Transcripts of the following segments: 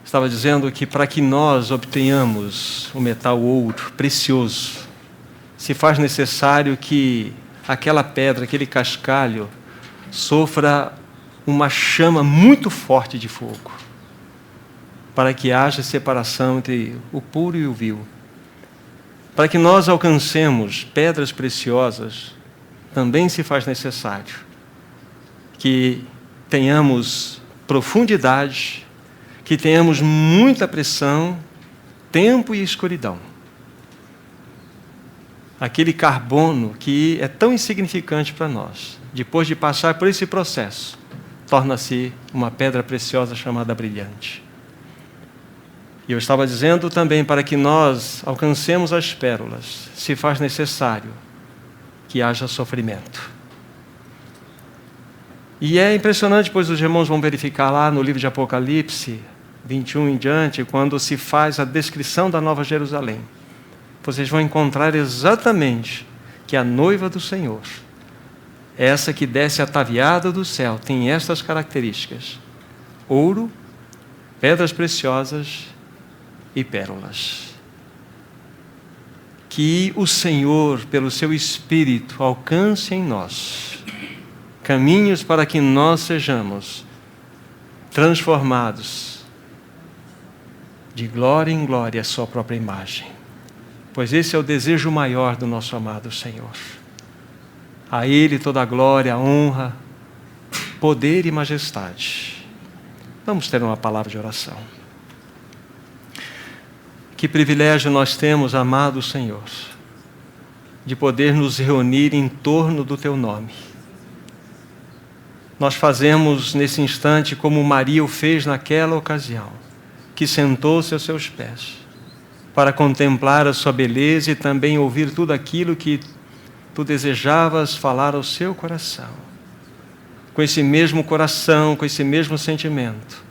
Estava dizendo que para que nós obtenhamos o metal ouro precioso, se faz necessário que aquela pedra, aquele cascalho, sofra uma chama muito forte de fogo, para que haja separação entre o puro e o vil. Para que nós alcancemos pedras preciosas, também se faz necessário que tenhamos profundidade, que tenhamos muita pressão, tempo e escuridão. Aquele carbono que é tão insignificante para nós, depois de passar por esse processo, torna-se uma pedra preciosa chamada brilhante. E eu estava dizendo também, para que nós alcancemos as pérolas, se faz necessário que haja sofrimento. E é impressionante, pois os irmãos vão verificar lá no livro de Apocalipse 21 em diante, quando se faz a descrição da Nova Jerusalém. Vocês vão encontrar exatamente que a noiva do Senhor, essa que desce ataviada do céu, tem estas características: ouro, pedras preciosas e pérolas. Que o Senhor, pelo seu Espírito, alcance em nós caminhos para que nós sejamos transformados de glória em glória à sua própria imagem. Pois esse é o desejo maior do nosso amado Senhor. A Ele toda a glória, a honra, poder e majestade. Vamos ter uma palavra de oração. Que privilégio nós temos, amado Senhor, de poder nos reunir em torno do Teu nome. Nós fazemos nesse instante como Maria o fez naquela ocasião, que sentou-se aos seus pés, para contemplar a sua beleza e também ouvir tudo aquilo que Tu desejavas falar ao seu coração. Com esse mesmo coração, com esse mesmo sentimento,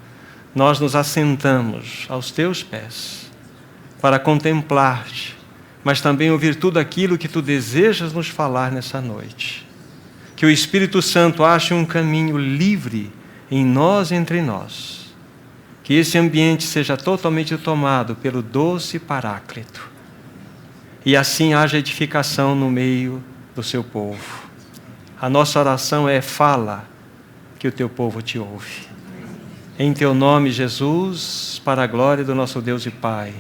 nós nos assentamos aos Teus pés, para contemplar-te, mas também ouvir tudo aquilo que Tu desejas nos falar nessa noite. Que o Espírito Santo ache um caminho livre em nós e entre nós. Que esse ambiente seja totalmente tomado pelo doce Paráclito. E assim haja edificação no meio do seu povo. A nossa oração é: fala, que o Teu povo te ouve. Em Teu nome, Jesus, para a glória do nosso Deus e Pai,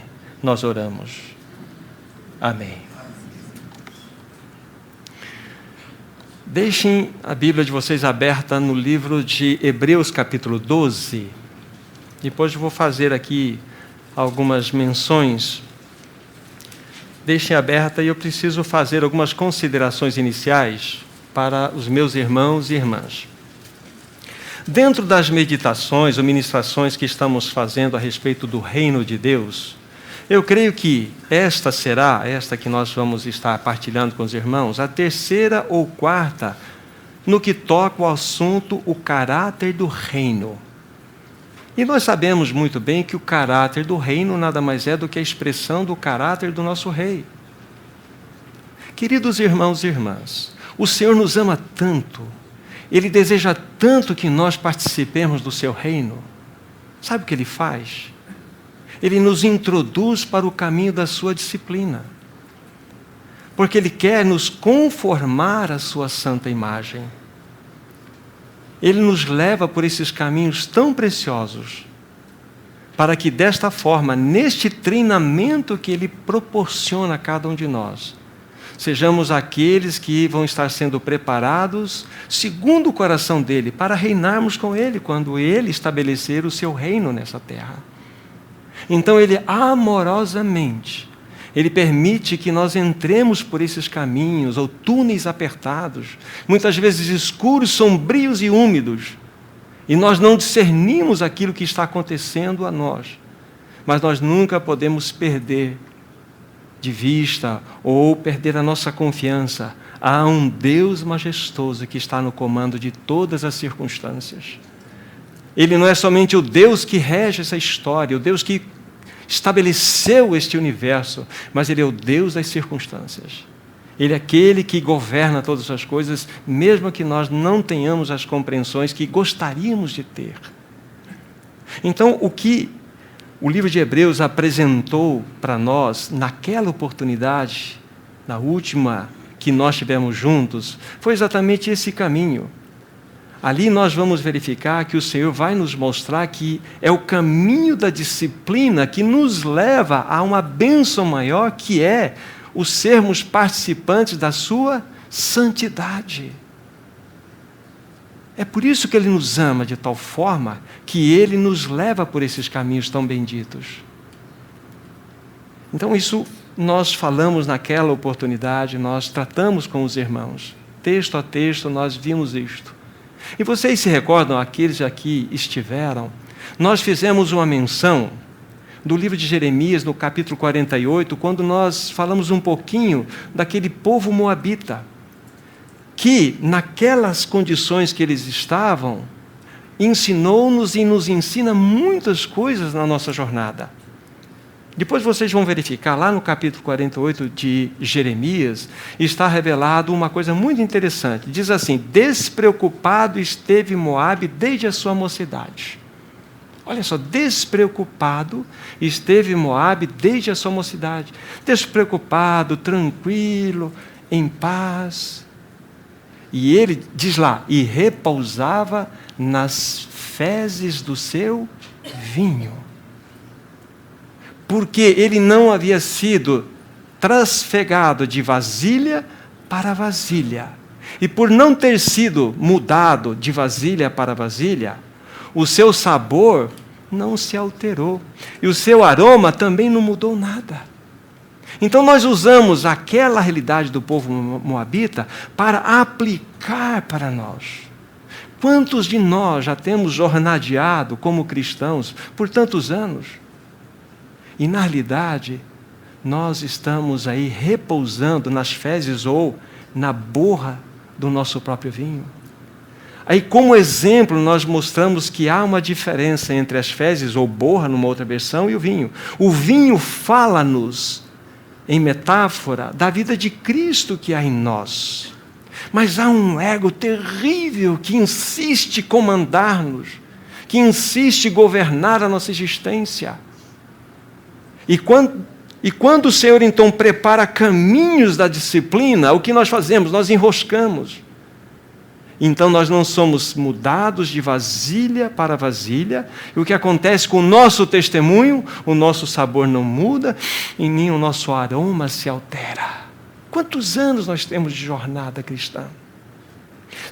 nós oramos. Amém. Deixem a Bíblia de vocês aberta no livro de Hebreus, capítulo 12. Depois eu vou fazer aqui algumas menções. Deixem aberta e eu preciso fazer algumas considerações iniciais para os meus irmãos e irmãs. Dentro das meditações ou ministrações que estamos fazendo a respeito do reino de Deus, eu creio que esta que nós vamos estar partilhando com os irmãos, a terceira ou quarta, no que toca ao assunto, o caráter do reino. E nós sabemos muito bem que o caráter do reino nada mais é do que a expressão do caráter do nosso rei. Queridos irmãos e irmãs, o Senhor nos ama tanto, Ele deseja tanto que nós participemos do seu reino. Sabe o que Ele faz? Ele nos introduz para o caminho da sua disciplina, porque Ele quer nos conformar à sua santa imagem. Ele nos leva por esses caminhos tão preciosos, para que desta forma, neste treinamento que Ele proporciona a cada um de nós, sejamos aqueles que vão estar sendo preparados, segundo o coração dEle, para reinarmos com Ele, quando Ele estabelecer o seu reino nessa terra. Então Ele amorosamente, Ele permite que nós entremos por esses caminhos ou túneis apertados, muitas vezes escuros, sombrios e úmidos, e nós não discernimos aquilo que está acontecendo a nós, mas nós nunca podemos perder de vista ou perder a nossa confiança. Há um Deus majestoso que está no comando de todas as circunstâncias. Ele não é somente o Deus que rege essa história, o Deus que estabeleceu este universo, mas Ele é o Deus das circunstâncias. Ele é aquele que governa todas as coisas, mesmo que nós não tenhamos as compreensões que gostaríamos de ter. Então, o que o livro de Hebreus apresentou para nós, naquela oportunidade, na última que nós tivemos juntos, foi exatamente esse caminho. Ali nós vamos verificar que o Senhor vai nos mostrar que é o caminho da disciplina que nos leva a uma bênção maior, que é o sermos participantes da sua santidade. É por isso que Ele nos ama de tal forma que Ele nos leva por esses caminhos tão benditos. Então isso nós falamos naquela oportunidade, nós tratamos com os irmãos. Texto a texto nós vimos isto. E vocês se recordam, aqueles que aqui estiveram, nós fizemos uma menção do livro de Jeremias, no capítulo 48, quando nós falamos um pouquinho daquele povo moabita, que, naquelas condições que eles estavam, ensinou-nos e nos ensina muitas coisas na nossa jornada. Depois vocês vão verificar, lá no capítulo 48 de Jeremias, está revelado uma coisa muito interessante. Diz assim: despreocupado esteve Moabe desde a sua mocidade. Olha só, despreocupado esteve Moabe desde a sua mocidade. Despreocupado, tranquilo, em paz. E ele, diz lá, e repousava nas fezes do seu vinho. Porque ele não havia sido trasfegado de vasilha para vasilha. E por não ter sido mudado de vasilha para vasilha, o seu sabor não se alterou. E o seu aroma também não mudou nada. Então nós usamos aquela realidade do povo moabita para aplicar para nós. Quantos de nós já temos jornadeado como cristãos por tantos anos? E na realidade, nós estamos aí repousando nas fezes ou na borra do nosso próprio vinho. Aí, como exemplo, nós mostramos que há uma diferença entre as fezes ou borra, numa outra versão, e o vinho. O vinho fala-nos, em metáfora, da vida de Cristo que há em nós. Mas há um ego terrível que insiste comandar-nos, que insiste governar a nossa existência. E quando o Senhor então prepara caminhos da disciplina, o que nós fazemos? Nós enroscamos. Então nós não somos mudados de vasilha para vasilha, e o que acontece com o nosso testemunho? O nosso sabor não muda e nem o nosso aroma se altera. Quantos anos nós temos de jornada cristã?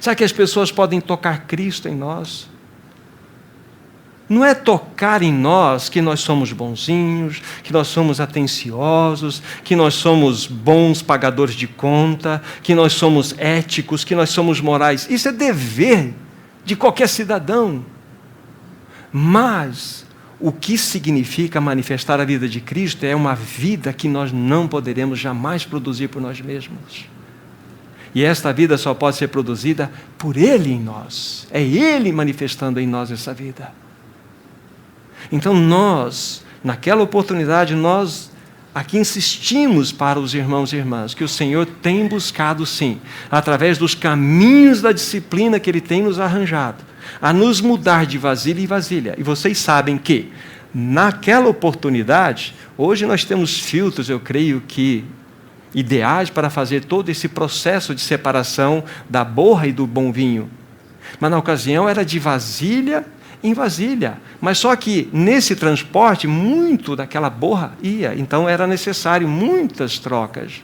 Sabe que as pessoas podem tocar Cristo em nós? Não é tocar em nós que nós somos bonzinhos, que nós somos atenciosos, que nós somos bons pagadores de conta, que nós somos éticos, que nós somos morais. Isso é dever de qualquer cidadão. Mas o que significa manifestar a vida de Cristo é uma vida que nós não poderemos jamais produzir por nós mesmos. E esta vida só pode ser produzida por Ele em nós. É Ele manifestando em nós essa vida. Então nós, naquela oportunidade, nós aqui insistimos para os irmãos e irmãs que o Senhor tem buscado sim, através dos caminhos da disciplina que Ele tem nos arranjado, a nos mudar de vasilha em vasilha. E vocês sabem que, naquela oportunidade, hoje nós temos filtros, eu creio que, ideais para fazer todo esse processo de separação da borra e do bom vinho. Mas na ocasião era de vasilha em vasilha, mas só que nesse transporte muito daquela borra ia, então era necessário muitas trocas.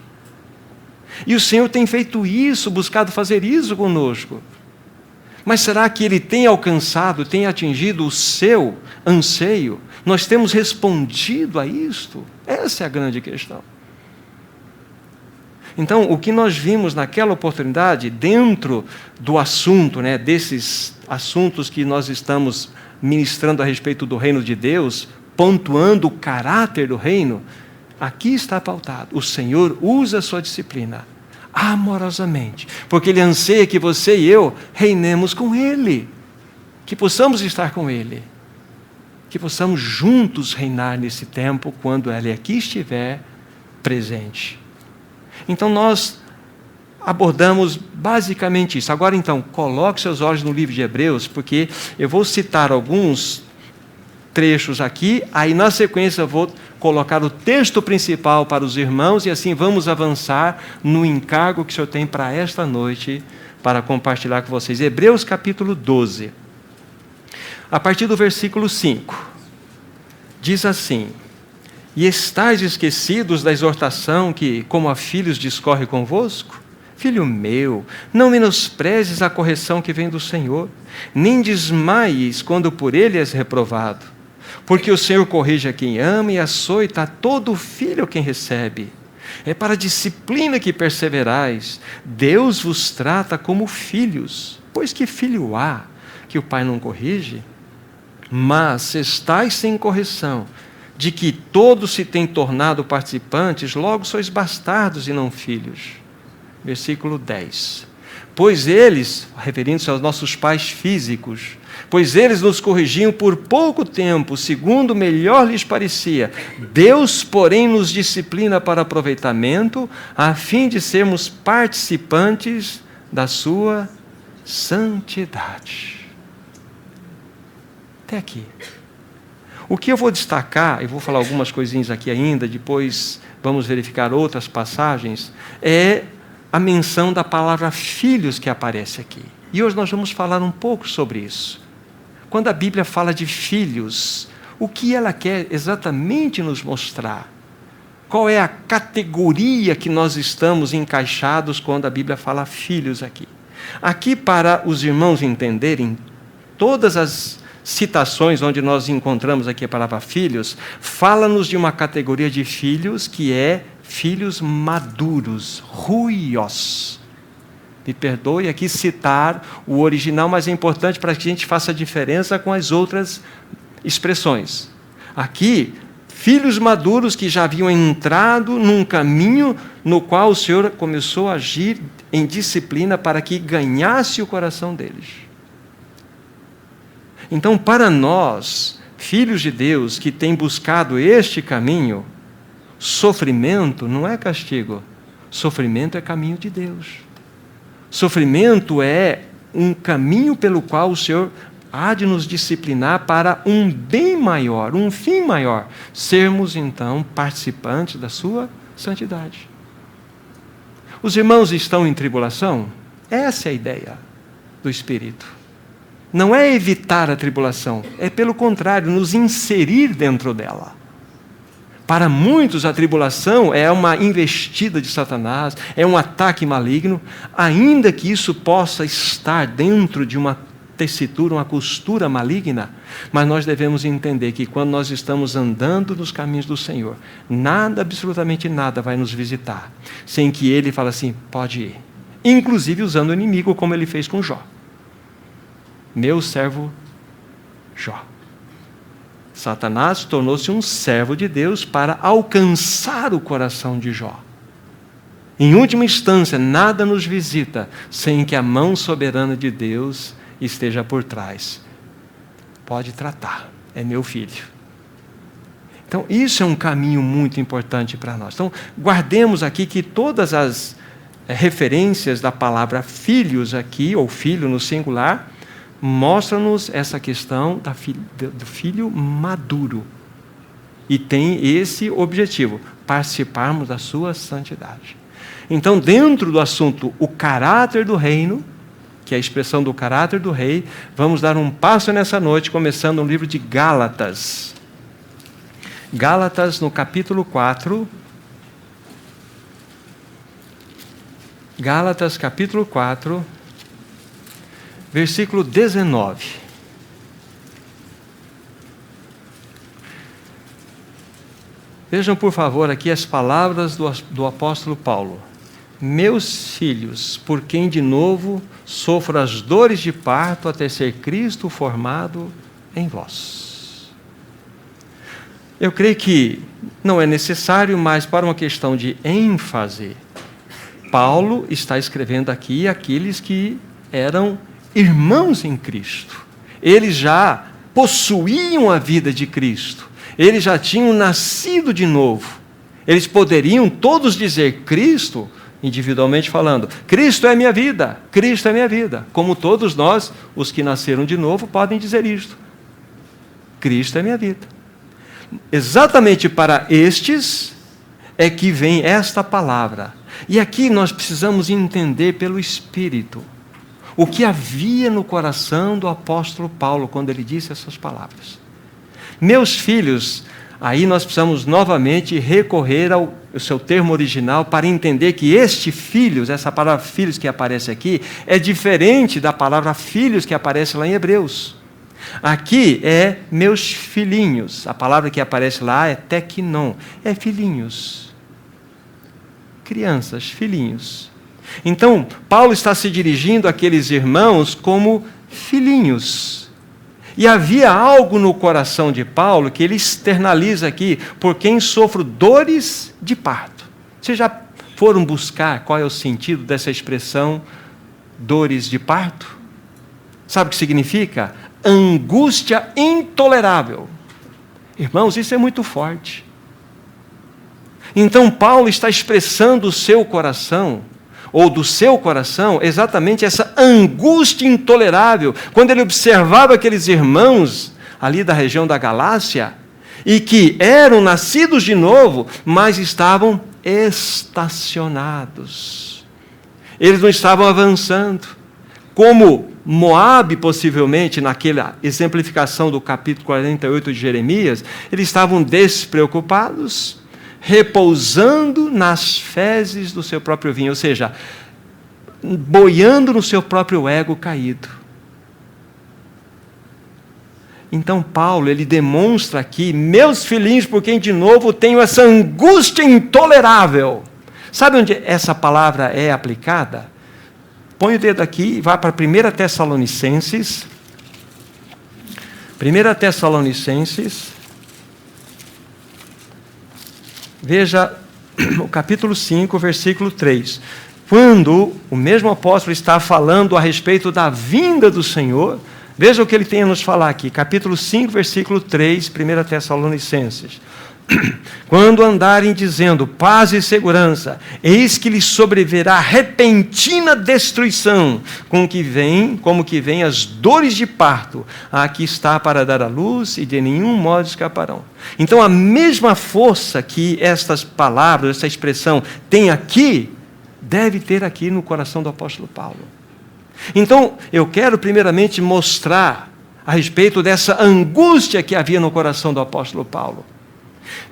E o Senhor tem feito isso, buscado fazer isso conosco. Mas será que Ele tem alcançado, tem atingido o seu anseio? Nós temos respondido a isto? Essa é a grande questão. Então, o que nós vimos naquela oportunidade, dentro do assunto, desses assuntos que nós estamos ministrando a respeito do reino de Deus, pontuando o caráter do reino, aqui está pautado. O Senhor usa a sua disciplina amorosamente, porque Ele anseia que você e eu reinemos com Ele, que possamos estar com Ele, que possamos juntos reinar nesse tempo, quando Ele aqui estiver presente. Então nós abordamos basicamente isso. Agora então, coloque seus olhos no livro de Hebreus, porque eu vou citar alguns trechos aqui, aí na sequência eu vou colocar o texto principal para os irmãos e assim vamos avançar no encargo que o Senhor tem para esta noite, para compartilhar com vocês. Hebreus capítulo 12, a partir do versículo 5, diz assim: E estáis esquecidos da exortação que, como a filhos, discorre convosco? Filho meu, não menosprezes a correção que vem do Senhor, nem desmaies quando por ele és reprovado. Porque o Senhor corrige a quem ama e açoita a todo filho a quem recebe. É para a disciplina que perseverais. Deus vos trata como filhos. Pois que filho há que o pai não corrige? Mas se estáis sem correção, de que todos se têm tornado participantes, logo sois bastardos e não filhos. Versículo 10. Pois eles, referindo-se aos nossos pais físicos, pois eles nos corrigiam por pouco tempo, segundo melhor lhes parecia. Deus, porém, nos disciplina para aproveitamento, a fim de sermos participantes da sua santidade. Até aqui. O que eu vou destacar, e vou falar algumas coisinhas aqui ainda, depois vamos verificar outras passagens, é a menção da palavra filhos que aparece aqui. E hoje nós vamos falar um pouco sobre isso. Quando a Bíblia fala de filhos, o que ela quer exatamente nos mostrar? Qual é a categoria que nós estamos encaixados quando a Bíblia fala filhos aqui? Aqui, para os irmãos entenderem, todas as citações onde nós encontramos aqui a palavra filhos, fala-nos de uma categoria de filhos que é filhos maduros, ruios. Me perdoe aqui citar o original, mas é importante para que a gente faça a diferença com as outras expressões. Aqui, filhos maduros que já haviam entrado num caminho no qual o Senhor começou a agir em disciplina para que ganhasse o coração deles. Então, para nós, filhos de Deus que têm buscado este caminho, sofrimento não é castigo, sofrimento é caminho de Deus. Sofrimento é um caminho pelo qual o Senhor há de nos disciplinar para um bem maior, um fim maior, sermos então participantes da sua santidade. Os irmãos estão em tribulação? Essa é a ideia do Espírito. Não é evitar a tribulação, é pelo contrário, nos inserir dentro dela. Para muitos, a tribulação é uma investida de Satanás, é um ataque maligno, ainda que isso possa estar dentro de uma tessitura, uma costura maligna, mas nós devemos entender que quando nós estamos andando nos caminhos do Senhor, nada, absolutamente nada vai nos visitar, sem que Ele fale assim, pode ir. Inclusive usando o inimigo, como Ele fez com Jó. Meu servo Jó. Satanás tornou-se um servo de Deus para alcançar o coração de Jó. Em última instância, nada nos visita sem que a mão soberana de Deus esteja por trás. Pode tratar, é meu filho. Então, isso é um caminho muito importante para nós. Então, guardemos aqui que todas as referências da palavra filhos aqui, ou filho no singular, mostra-nos essa questão do filho maduro. E tem esse objetivo, participarmos da sua santidade. Então, dentro do assunto, o caráter do reino, que é a expressão do caráter do rei, vamos dar um passo nessa noite, começando no livro de Gálatas. Gálatas, no capítulo 4. Gálatas, capítulo 4. Versículo 19. Vejam, por favor, aqui as palavras do apóstolo Paulo. Meus filhos, por quem de novo sofro as dores de parto até ser Cristo formado em vós. Eu creio que não é necessário, mas para uma questão de ênfase, Paulo está escrevendo aqui aqueles que eram irmãos em Cristo. Eles já possuíam a vida de Cristo. Eles já tinham nascido de novo. Eles poderiam todos dizer Cristo, individualmente falando, Cristo é minha vida, Cristo é minha vida. Como todos nós, os que nasceram de novo, podem dizer isto. Cristo é minha vida. Exatamente para estes é que vem esta palavra. E aqui nós precisamos entender pelo Espírito o que havia no coração do apóstolo Paulo quando ele disse essas palavras. Meus filhos, aí nós precisamos novamente recorrer ao seu termo original para entender que este filhos, essa palavra filhos que aparece aqui, é diferente da palavra filhos que aparece lá em Hebreus. Aqui é meus filhinhos, a palavra que aparece lá é teknon, é filhinhos. Crianças, filhinhos. Então, Paulo está se dirigindo àqueles irmãos como filhinhos. E havia algo no coração de Paulo que ele externaliza aqui, por quem sofro dores de parto. Vocês já foram buscar qual é o sentido dessa expressão, dores de parto? Sabe o que significa? Angústia intolerável. Irmãos, isso é muito forte. Então, Paulo está expressando o seu coração, ou do seu coração, exatamente essa angústia intolerável, quando ele observava aqueles irmãos ali da região da Galácia, e que eram nascidos de novo, mas estavam estacionados. Eles não estavam avançando. Como Moabe, possivelmente, naquela exemplificação do capítulo 48 de Jeremias, eles estavam despreocupados, repousando nas fezes do seu próprio vinho, ou seja, boiando no seu próprio ego caído. Então Paulo, ele demonstra aqui, meus filhinhos, por quem de novo tenho essa angústia intolerável. Sabe onde essa palavra é aplicada? Põe o dedo aqui e vá para 1 Tessalonicenses. 1 Tessalonicenses. Veja o capítulo 5, versículo 3. Quando o mesmo apóstolo está falando a respeito da vinda do Senhor, veja o que ele tem a nos falar aqui. Capítulo 5, versículo 3, 1 Tessalonicenses. Quando andarem dizendo paz e segurança, eis que lhes sobrevirá repentina destruição, como que vem as dores de parto, aqui está para dar à luz e de nenhum modo escaparão. Então a mesma força que estas palavras, essa expressão tem aqui, deve ter aqui no coração do apóstolo Paulo. Então eu quero primeiramente mostrar a respeito dessa angústia que havia no coração do apóstolo Paulo.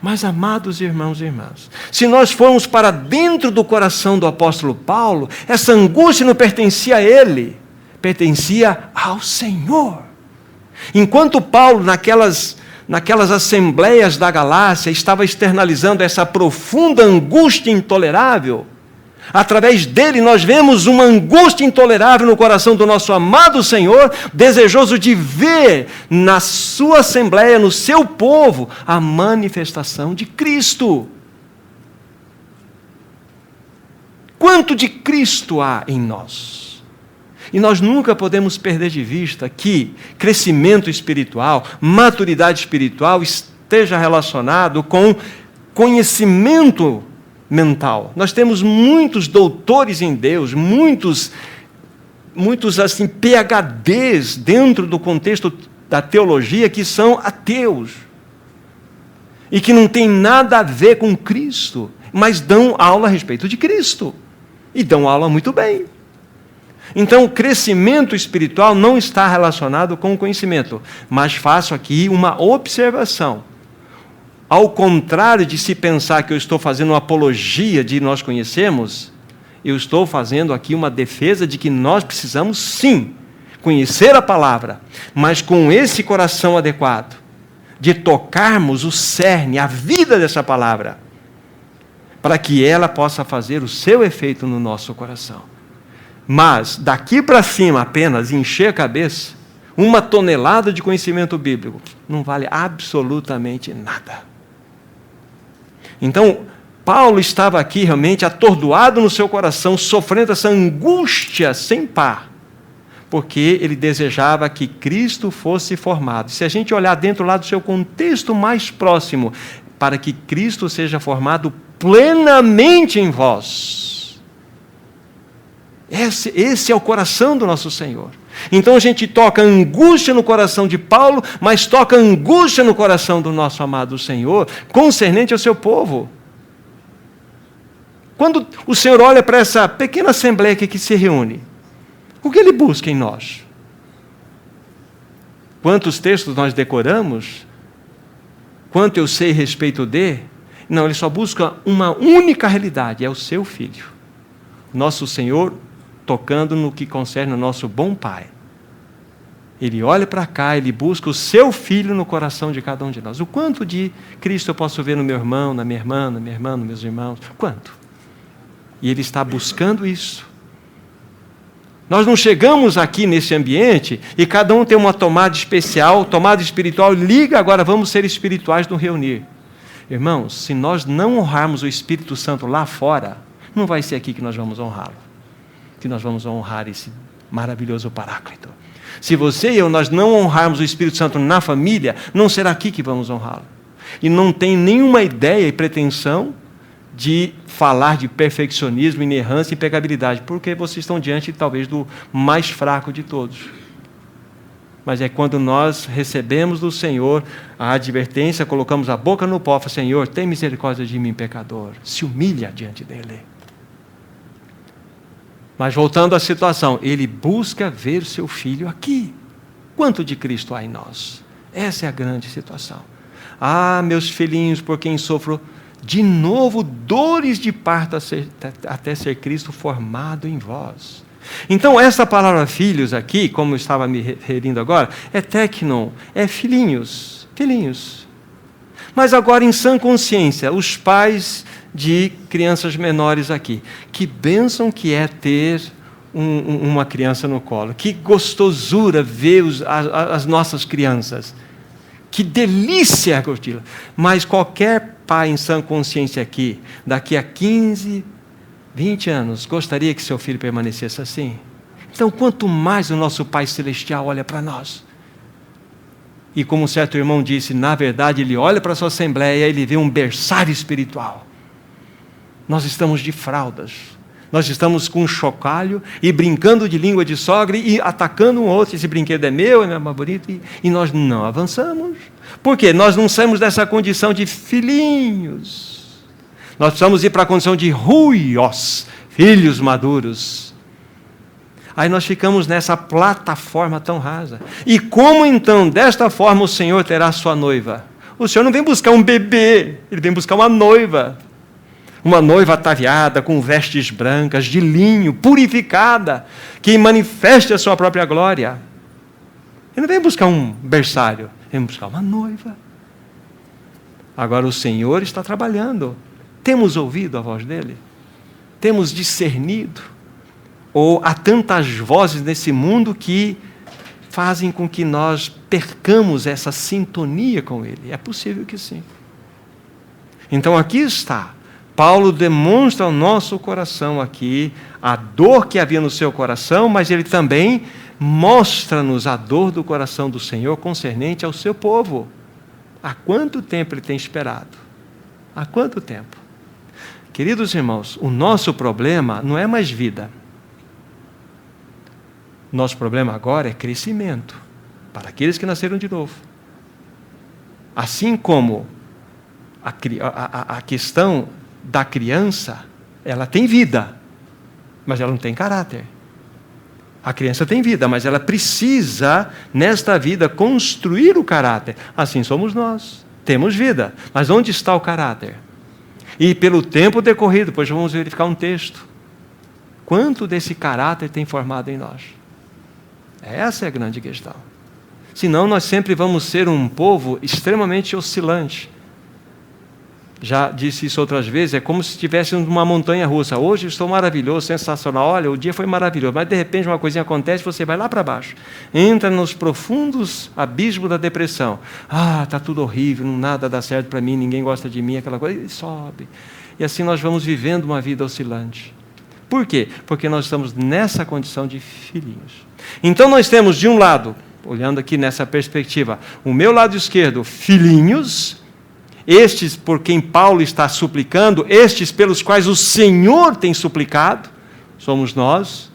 Mas, amados irmãos e irmãs, se nós formos para dentro do coração do apóstolo Paulo, essa angústia não pertencia a ele, pertencia ao Senhor. Enquanto Paulo, naquelas assembleias da Galácia, estava externalizando essa profunda angústia intolerável, através dele nós vemos uma angústia intolerável no coração do nosso amado Senhor, desejoso de ver na sua assembleia, no seu povo, a manifestação de Cristo. Quanto de Cristo há em nós? E nós nunca podemos perder de vista que crescimento espiritual, maturidade espiritual esteja relacionado com conhecimento mental. Nós temos muitos doutores em Deus, muitos assim, PhDs dentro do contexto da teologia que são ateus e que não tem nada a ver com Cristo, mas dão aula a respeito de Cristo e dão aula muito bem. Então, o crescimento espiritual não está relacionado com o conhecimento, mas faço aqui uma observação. Ao contrário de se pensar que eu estou fazendo uma apologia de nós conhecemos, eu estou fazendo aqui uma defesa de que nós precisamos sim conhecer a palavra, mas com esse coração adequado, de tocarmos o cerne, a vida dessa palavra, para que ela possa fazer o seu efeito no nosso coração. Mas daqui para cima apenas encher a cabeça, 1 tonelada de conhecimento bíblico, não vale absolutamente nada. Então, Paulo estava aqui realmente atordoado no seu coração, sofrendo essa angústia sem par, porque ele desejava que Cristo fosse formado. Se a gente olhar dentro lá do seu contexto mais próximo, para que Cristo seja formado plenamente em vós. Esse é o coração do nosso Senhor. Então a gente toca angústia no coração de Paulo, mas toca angústia no coração do nosso amado Senhor, concernente ao seu povo. Quando o Senhor olha para essa pequena assembleia que se reúne, o que Ele busca em nós? Quantos textos nós decoramos? Quanto eu sei a respeito de? Não, Ele só busca uma única realidade, é o seu Filho. Nosso Senhor tocando no que concerne ao nosso bom Pai. Ele olha para cá, Ele busca o seu Filho no coração de cada um de nós. O quanto de Cristo eu posso ver no meu irmão, na minha irmã, nos meus irmãos? Quanto? E Ele está buscando isso. Nós não chegamos aqui nesse ambiente e cada um tem uma tomada especial, tomada espiritual, liga agora, vamos ser espirituais no reunir. Irmãos, se nós não honrarmos o Espírito Santo lá fora, não vai ser aqui que nós vamos honrá-lo. Que nós vamos honrar esse maravilhoso Paráclito. Se você e eu, nós não honrarmos o Espírito Santo na família, não será aqui que vamos honrá-lo. E não tem nenhuma ideia e pretensão de falar de perfeccionismo, inerrância e impecabilidade, porque vocês estão diante, talvez, do mais fraco de todos. Mas é quando nós recebemos do Senhor a advertência, colocamos a boca no pó, Senhor, tem misericórdia de mim, pecador. Se humilha diante dEle. Mas voltando à situação, Ele busca ver o seu Filho aqui. Quanto de Cristo há em nós? Essa é a grande situação. Ah, meus filhinhos, por quem sofro de novo dores de parto até ser Cristo formado em vós. Então, essa palavra filhos aqui, como eu estava me referindo agora, é teknon, é filhinhos, filhinhos. Mas agora, em sã consciência, os pais de crianças menores aqui. Que bênção que é ter uma criança no colo. Que gostosura ver as nossas crianças. Que delícia curti-la. Mas qualquer pai em sã consciência aqui, daqui a 15, 20 anos, gostaria que seu filho permanecesse assim? Então, quanto mais o nosso Pai Celestial olha para nós. E como um certo irmão disse, na verdade, ele olha para a sua assembleia e ele vê um berçário espiritual. Nós estamos de fraldas. Nós estamos com um chocalho e brincando de língua de sogra e atacando um outro. Esse brinquedo é meu, é mais bonito. E nós não avançamos. Por quê? Nós não saímos dessa condição de filhinhos. Nós precisamos ir para a condição de ruios, filhos maduros. Aí nós ficamos nessa plataforma tão rasa. E como então, desta forma, o Senhor terá sua noiva? O Senhor não vem buscar um bebê, Ele vem buscar uma noiva. Uma noiva ataviada, com vestes brancas, de linho, purificada, que manifeste a sua própria glória. Ele não vem buscar um berçário, ele vem buscar uma noiva. Agora o Senhor está trabalhando. Temos ouvido a voz dEle? Temos discernido? Ou há tantas vozes nesse mundo que fazem com que nós percamos essa sintonia com Ele? É possível que sim. Então aqui está. Paulo demonstra ao nosso coração aqui a dor que havia no seu coração, mas ele também mostra-nos a dor do coração do Senhor concernente ao seu povo. Há quanto tempo ele tem esperado? Há quanto tempo? Queridos irmãos, o nosso problema não é mais vida. Nosso problema agora é crescimento, para aqueles que nasceram de novo. Assim como a questão da criança, ela tem vida, mas ela não tem caráter. A criança tem vida, mas ela precisa, nesta vida, construir o caráter. Assim somos nós. Temos vida, mas onde está o caráter? E pelo tempo decorrido, depois vamos verificar um texto. Quanto desse caráter tem formado em nós? Essa é a grande questão. Senão nós sempre vamos ser um povo extremamente oscilante. Já disse isso outras vezes, é como se estivéssemos numa montanha russa. Hoje eu estou maravilhoso, sensacional, olha, o dia foi maravilhoso, mas de repente uma coisinha acontece, você vai lá para baixo, entra nos profundos abismos da depressão. Está tudo horrível, nada dá certo para mim, ninguém gosta de mim, aquela coisa, e sobe. E assim nós vamos vivendo uma vida oscilante. Por quê? Porque nós estamos nessa condição de filhinhos. Então nós temos, de um lado, olhando aqui nessa perspectiva, o meu lado esquerdo, filhinhos, estes por quem Paulo está suplicando, estes pelos quais o Senhor tem suplicado, somos nós,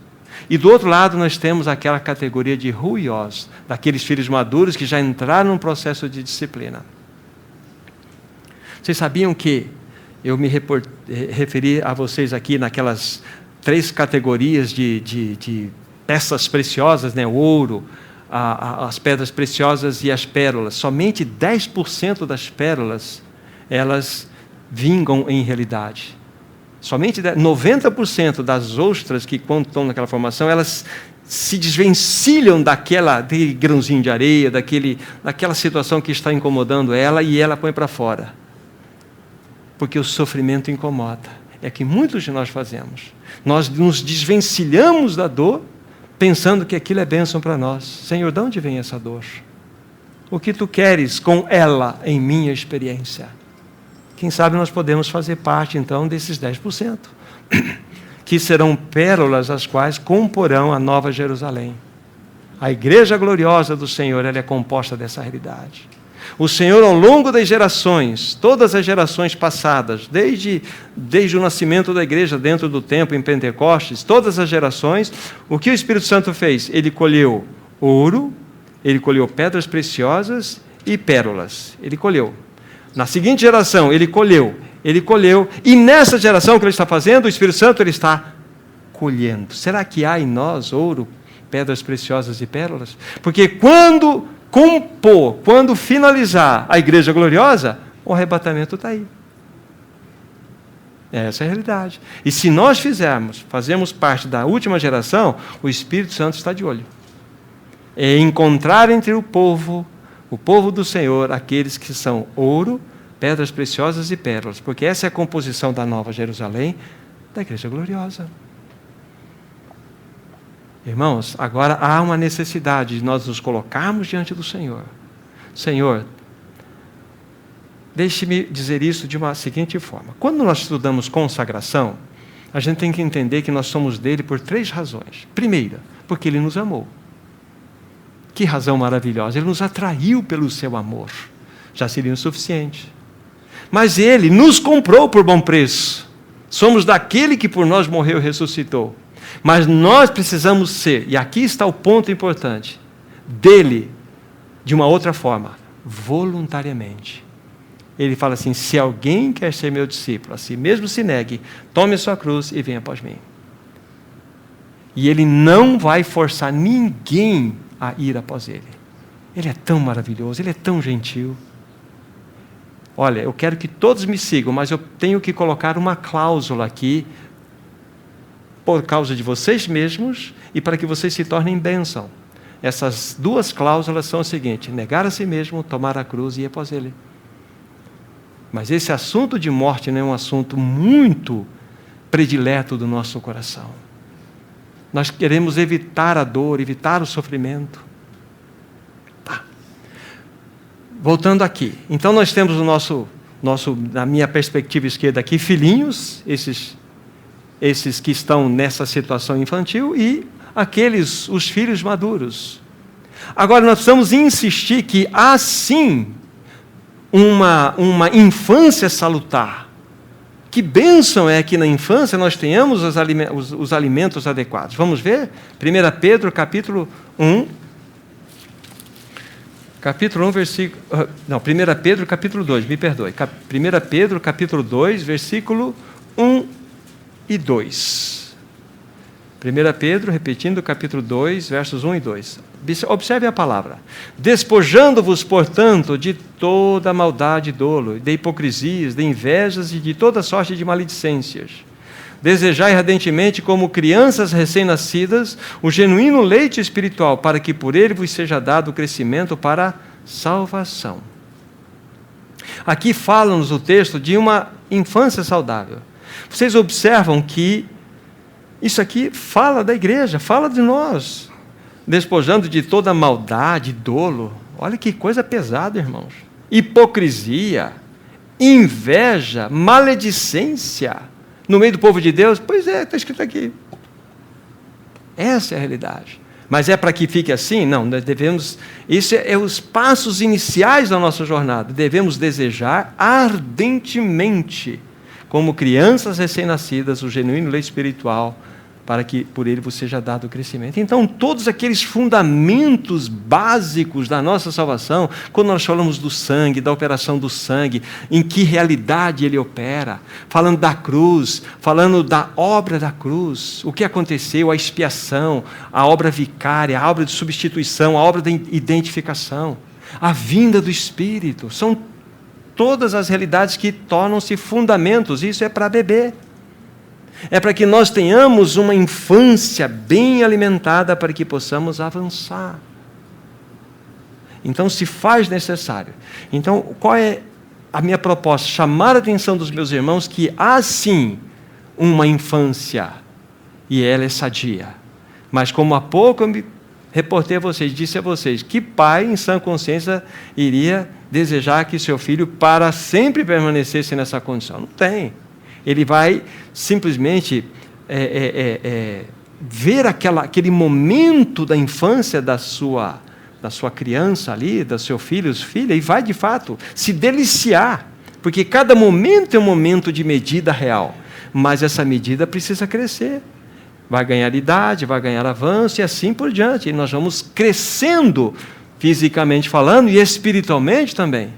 E do outro lado nós temos aquela categoria de ruiós, daqueles filhos maduros que já entraram num processo de disciplina. Vocês sabiam que eu me referi a vocês aqui naquelas 3 categorias de peças preciosas, né? O ouro, as pedras preciosas e as pérolas. Somente 10% das pérolas, elas vingam em realidade. Somente 90% das ostras que quando estão naquela formação, elas se desvencilham daquele grãozinho de areia, daquela situação que está incomodando ela, e ela põe para fora. Porque o sofrimento incomoda. É que muitos de nós fazemos. Nós nos desvencilhamos da dor, pensando que aquilo é bênção para nós. Senhor, de onde vem essa dor? O que tu queres com ela em minha experiência? Quem sabe nós podemos fazer parte, então, desses 10%, que serão pérolas as quais comporão a Nova Jerusalém. A igreja gloriosa do Senhor, ela é composta dessa realidade. O Senhor, ao longo das gerações, todas as gerações passadas, desde o nascimento da igreja dentro do templo em Pentecostes, todas as gerações, o que o Espírito Santo fez? Ele colheu ouro, ele colheu pedras preciosas e pérolas. Ele colheu. Na seguinte geração, ele colheu, e nessa geração que ele está fazendo, o Espírito Santo ele está colhendo. Será que há em nós ouro, pedras preciosas e pérolas? Porque quando finalizar a igreja gloriosa, o arrebatamento está aí. Essa é a realidade. E se nós fazemos parte da última geração, o Espírito Santo está de olho. É encontrar entre o povo do Senhor, aqueles que são ouro, pedras preciosas e pérolas, porque essa é a composição da Nova Jerusalém, da igreja gloriosa. Irmãos, agora há uma necessidade de nós nos colocarmos diante do Senhor. Senhor, deixe-me dizer isso de uma seguinte forma. Quando nós estudamos consagração, a gente tem que entender que nós somos dele por 3 razões. Primeira, porque ele nos amou. Que razão maravilhosa! Ele nos atraiu pelo seu amor. Já seria o suficiente. Mas ele nos comprou por bom preço. Somos daquele que por nós morreu e ressuscitou. Mas nós precisamos ser, e aqui está o ponto importante, dele, de uma outra forma, voluntariamente. Ele fala assim: se alguém quer ser meu discípulo, a si mesmo se negue, tome a sua cruz e venha após mim. E ele não vai forçar ninguém a ir após ele. Ele é tão maravilhoso, ele é tão gentil. Olha, eu quero que todos me sigam, mas eu tenho que colocar uma cláusula aqui, por causa de vocês mesmos e para que vocês se tornem bênção. Essas 2 cláusulas são o seguinte: negar a si mesmo, tomar a cruz e ir após ele. Mas esse assunto de morte não é um assunto muito predileto do nosso coração. Nós queremos evitar a dor, evitar o sofrimento. Tá. Voltando aqui. Então nós temos o nosso, na minha perspectiva esquerda aqui, filhinhos, esses que estão nessa situação infantil, e os filhos maduros. Agora nós precisamos insistir que há sim uma infância salutar. Que bênção é que na infância nós tenhamos os alimentos adequados. Vamos ver? 1 Pedro capítulo 1. Capítulo 1, versículo... Não, 1 Pedro capítulo 2, me perdoe. 1 Pedro capítulo 2, versículo 1 e 2. 1 Pedro, repetindo, capítulo 2, versos 1 e 2. Observe a palavra. Despojando-vos, portanto, de toda maldade e dolo, de hipocrisias, de invejas e de toda sorte de maledicências. Desejai ardentemente, como crianças recém-nascidas, o genuíno leite espiritual, para que por ele vos seja dado o crescimento para a salvação. Aqui fala-nos o texto de uma infância saudável. Vocês observam que isso aqui fala da igreja, fala de nós, despojando de toda maldade, dolo. Olha que coisa pesada, irmãos. Hipocrisia, inveja, maledicência no meio do povo de Deus. Pois é, está escrito aqui. Essa é a realidade. Mas é para que fique assim? Não, nós devemos... Isso é os passos iniciais da nossa jornada. Devemos desejar ardentemente, como crianças recém-nascidas, o genuíno leite espiritual, para que por ele vos seja dado o crescimento. Então, todos aqueles fundamentos básicos da nossa salvação, quando nós falamos do sangue, da operação do sangue, em que realidade ele opera, falando da cruz, falando da obra da cruz, o que aconteceu, a expiação, a obra vicária, a obra de substituição, a obra da identificação, a vinda do Espírito, são todas as realidades que tornam-se fundamentos. Isso é para beber. É para que nós tenhamos uma infância bem alimentada para que possamos avançar. Então, se faz necessário. Então, qual é a minha proposta? Chamar a atenção dos meus irmãos que há sim uma infância e ela é sadia. Mas como há pouco eu me reportei a vocês, disse a vocês, que pai em sã consciência iria desejar que seu filho para sempre permanecesse nessa condição? Não tem. Ele vai simplesmente ver aquele momento da infância da sua criança ali, do seu filho, filha, e vai de fato se deliciar, porque cada momento é um momento de medida real, mas essa medida precisa crescer. Vai ganhar idade, vai ganhar avanço e assim por diante. E nós vamos crescendo fisicamente falando e espiritualmente também,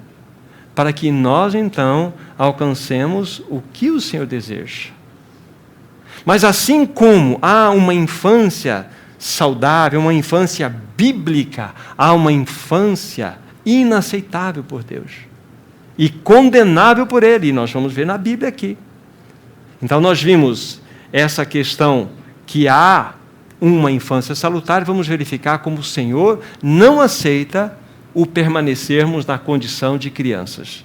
para que nós, então, alcancemos o que o Senhor deseja. Mas assim como há uma infância saudável, uma infância bíblica, há uma infância inaceitável por Deus e condenável por Ele, e nós vamos ver na Bíblia aqui. Então nós vimos essa questão que há uma infância salutar, vamos verificar como o Senhor não aceita o permanecermos na condição de crianças.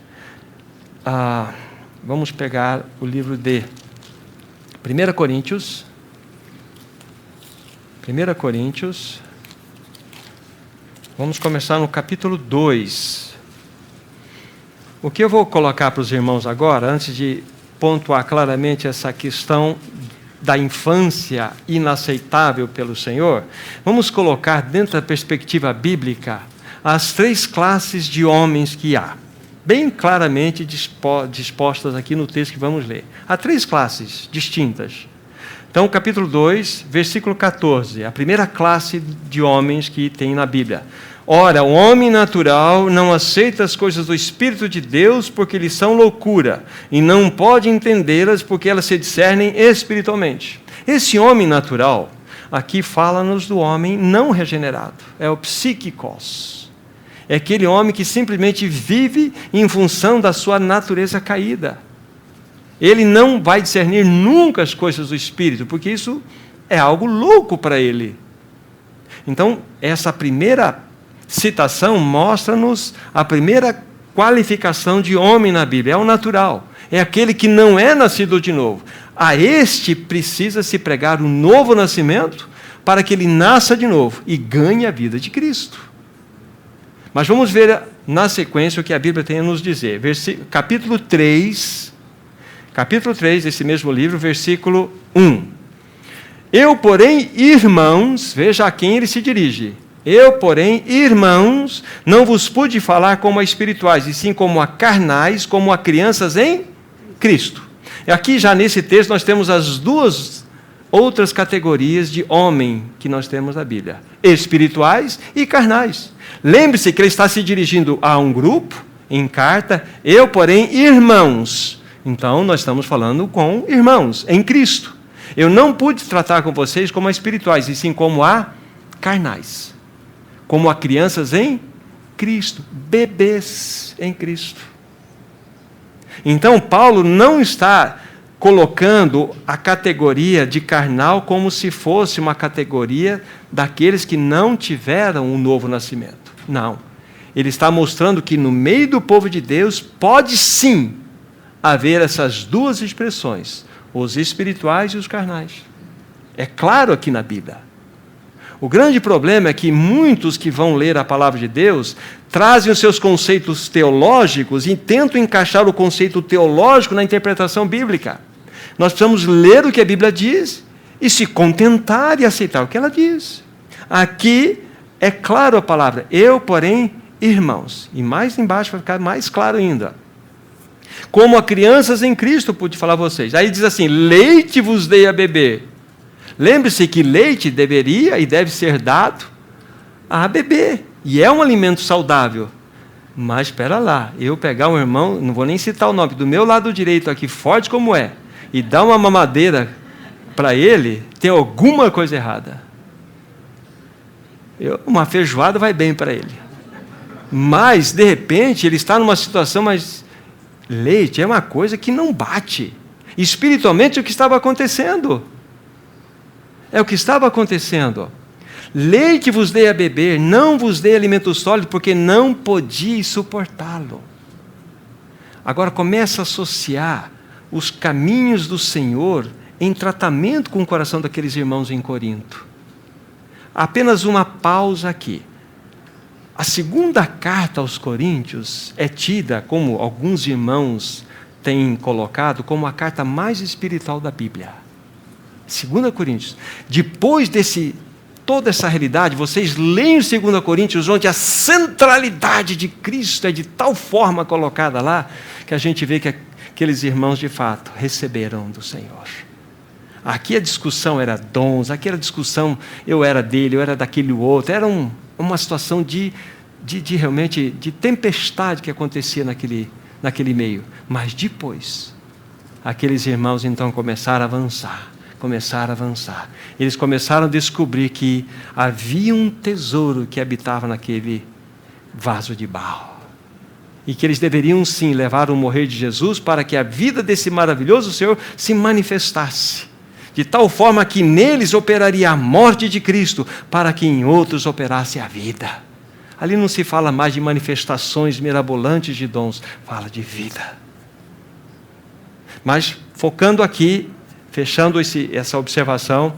Vamos pegar o livro de 1 Coríntios. 1 Coríntios. Vamos começar no capítulo 2. O que eu vou colocar para os irmãos agora, antes de pontuar claramente essa questão da infância inaceitável pelo Senhor, vamos colocar dentro da perspectiva bíblica as 3 classes de homens que há, bem claramente dispostas aqui no texto que vamos ler. Há 3 classes distintas. Então, capítulo 2, versículo 14, a primeira classe de homens que tem na Bíblia. Ora, o homem natural não aceita as coisas do Espírito de Deus porque lhes são loucura, e não pode entendê-las porque elas se discernem espiritualmente. Esse homem natural, aqui fala-nos do homem não regenerado, é o psíquicos. É aquele homem que simplesmente vive em função da sua natureza caída. Ele não vai discernir nunca as coisas do Espírito, porque isso é algo louco para ele. Então, essa primeira citação mostra-nos a primeira qualificação de homem na Bíblia, é o natural, é aquele que não é nascido de novo. A este precisa se pregar o novo nascimento para que ele nasça de novo e ganhe a vida de Cristo. Mas vamos ver na sequência o que a Bíblia tem a nos dizer. Capítulo 3 desse mesmo livro, versículo 1. Eu, porém, irmãos, veja a quem ele se dirige. Eu, porém, irmãos, não vos pude falar como a espirituais, e sim como a carnais, como a crianças em Cristo. E aqui já nesse texto nós temos as 2 outras categorias de homem que nós temos na Bíblia. Espirituais e carnais. Lembre-se que ele está se dirigindo a um grupo, em carta, eu, porém, irmãos. Então, nós estamos falando com irmãos, em Cristo. Eu não pude tratar com vocês como a espirituais, e sim como a carnais. Como a crianças em Cristo, bebês em Cristo. Então, Paulo não está colocando a categoria de carnal como se fosse uma categoria daqueles que não tiveram um novo nascimento. Não. Ele está mostrando que no meio do povo de Deus pode sim haver essas 2 expressões, os espirituais e os carnais. É claro aqui na Bíblia. O grande problema é que muitos que vão ler a palavra de Deus trazem os seus conceitos teológicos e tentam encaixar o conceito teológico na interpretação bíblica. Nós precisamos ler o que a Bíblia diz e se contentar e aceitar o que ela diz. Aqui é claro a palavra, eu, porém, irmãos. E mais embaixo vai ficar mais claro ainda. Como a crianças em Cristo, pude falar a vocês. Aí diz assim, leite vos dei a beber. Lembre-se que leite deveria e deve ser dado a bebê, e é um alimento saudável. Mas espera lá, eu pegar um irmão, não vou nem citar o nome, do meu lado direito aqui, forte como é, e dar uma mamadeira para ele, tem alguma coisa errada. Uma feijoada vai bem para ele. Mas, de repente, ele está numa situação, mas leite é uma coisa que não bate. Espiritualmente, é o que estava acontecendo. É o que estava acontecendo. Leite vos dei a beber, não vos dei alimento sólido, porque não podíeis suportá-lo. Agora começa a associar os caminhos do Senhor em tratamento com o coração daqueles irmãos em Corinto. Apenas uma pausa aqui. A segunda carta aos Coríntios é tida, como alguns irmãos têm colocado, como a carta mais espiritual da Bíblia. 2 Coríntios. Depois toda essa realidade, vocês leem 2 Coríntios, onde a centralidade de Cristo é de tal forma colocada lá, que a gente vê que aqueles irmãos de fato receberam do Senhor. Aqui a discussão era dons, aqui era a discussão, eu era dele, eu era daquele outro, era uma situação de realmente de tempestade que acontecia naquele meio. Mas depois, aqueles irmãos então começaram a avançar. Eles começaram a descobrir que havia um tesouro que habitava naquele vaso de barro. E que eles deveriam sim levar o morrer de Jesus para que a vida desse maravilhoso Senhor se manifestasse. De tal forma que neles operaria a morte de Cristo, para que em outros operasse a vida. Ali não se fala mais de manifestações mirabolantes de dons, fala de vida. Mas focando aqui, fechando essa observação,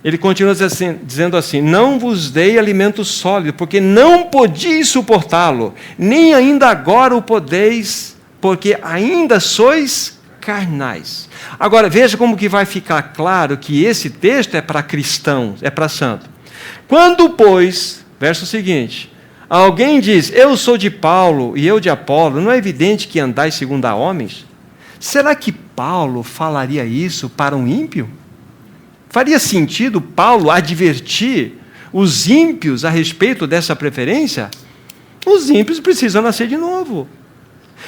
ele continua dizendo assim: não vos dei alimento sólido, porque não podíeis suportá-lo, nem ainda agora o podeis, porque ainda sois carnais. Agora, veja como que vai ficar claro que esse texto é para cristãos, é para santo. Quando, pois, verso seguinte, alguém diz, eu sou de Paulo e eu de Apolo, não é evidente que andais segundo a homens? Será que Paulo falaria isso para um ímpio? Faria sentido Paulo advertir os ímpios a respeito dessa preferência? Os ímpios precisam nascer de novo.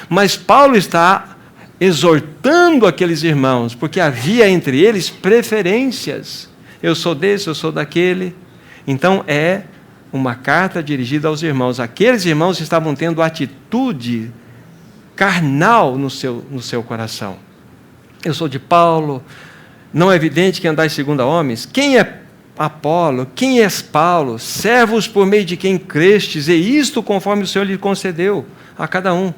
Mas Paulo está exortando aqueles irmãos, porque havia entre eles preferências. Eu sou desse, eu sou daquele. Então é uma carta dirigida aos irmãos. Aqueles irmãos estavam tendo atitude carnal no seu coração. Eu sou de Paulo, não é evidente que andais segundo a homens? Quem é Apolo? Quem és Paulo? Servos por meio de quem crestes, e isto conforme o Senhor lhe concedeu a cada um.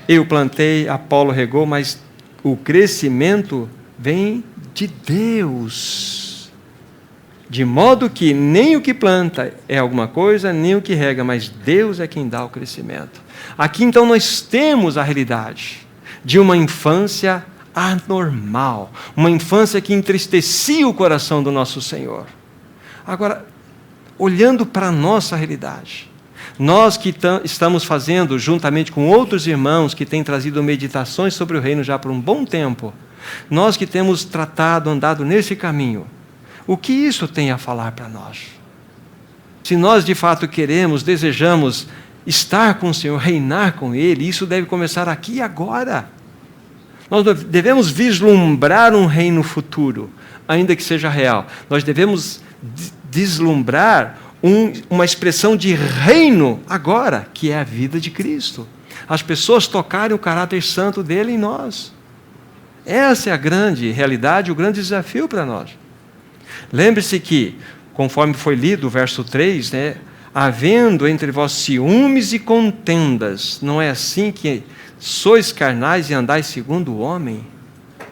Eu plantei, Apolo regou, mas o crescimento vem de Deus. De modo que nem o que planta é alguma coisa, nem o que rega, mas Deus é quem dá o crescimento. Aqui então nós temos a realidade de uma infância anormal, uma infância que entristecia o coração do nosso Senhor. Agora, olhando para a nossa realidade, nós que estamos fazendo, juntamente com outros irmãos que têm trazido meditações sobre o reino já por um bom tempo, nós que temos andado nesse caminho, o que isso tem a falar para nós? Se nós de fato queremos, desejamos estar com o Senhor, reinar com Ele, isso deve começar aqui e agora. Nós devemos vislumbrar um reino futuro, ainda que seja real. Nós devemos vislumbrar uma expressão de reino agora, que é a vida de Cristo. As pessoas tocarem o caráter santo dele em nós. Essa é a grande realidade, o grande desafio para nós. Lembre-se que, conforme foi lido o verso 3, havendo entre vós ciúmes e contendas, não é assim que sois carnais e andais segundo o homem?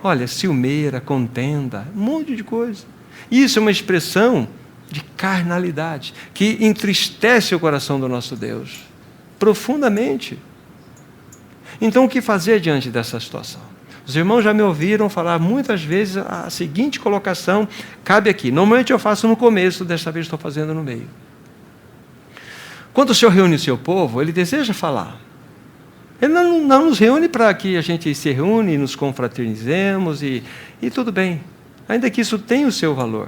Olha, ciumeira, contenda, um monte de coisa. Isso é uma expressão de carnalidade, que entristece o coração do nosso Deus, profundamente. Então, o que fazer diante dessa situação? Os irmãos já me ouviram falar muitas vezes a seguinte colocação, cabe aqui. Normalmente eu faço no começo, desta vez estou fazendo no meio. Quando o Senhor reúne o seu povo, Ele deseja falar. Ele não nos reúne para que a gente se reúne, nos confraternizemos e tudo bem. ainda que isso tenha o seu valor.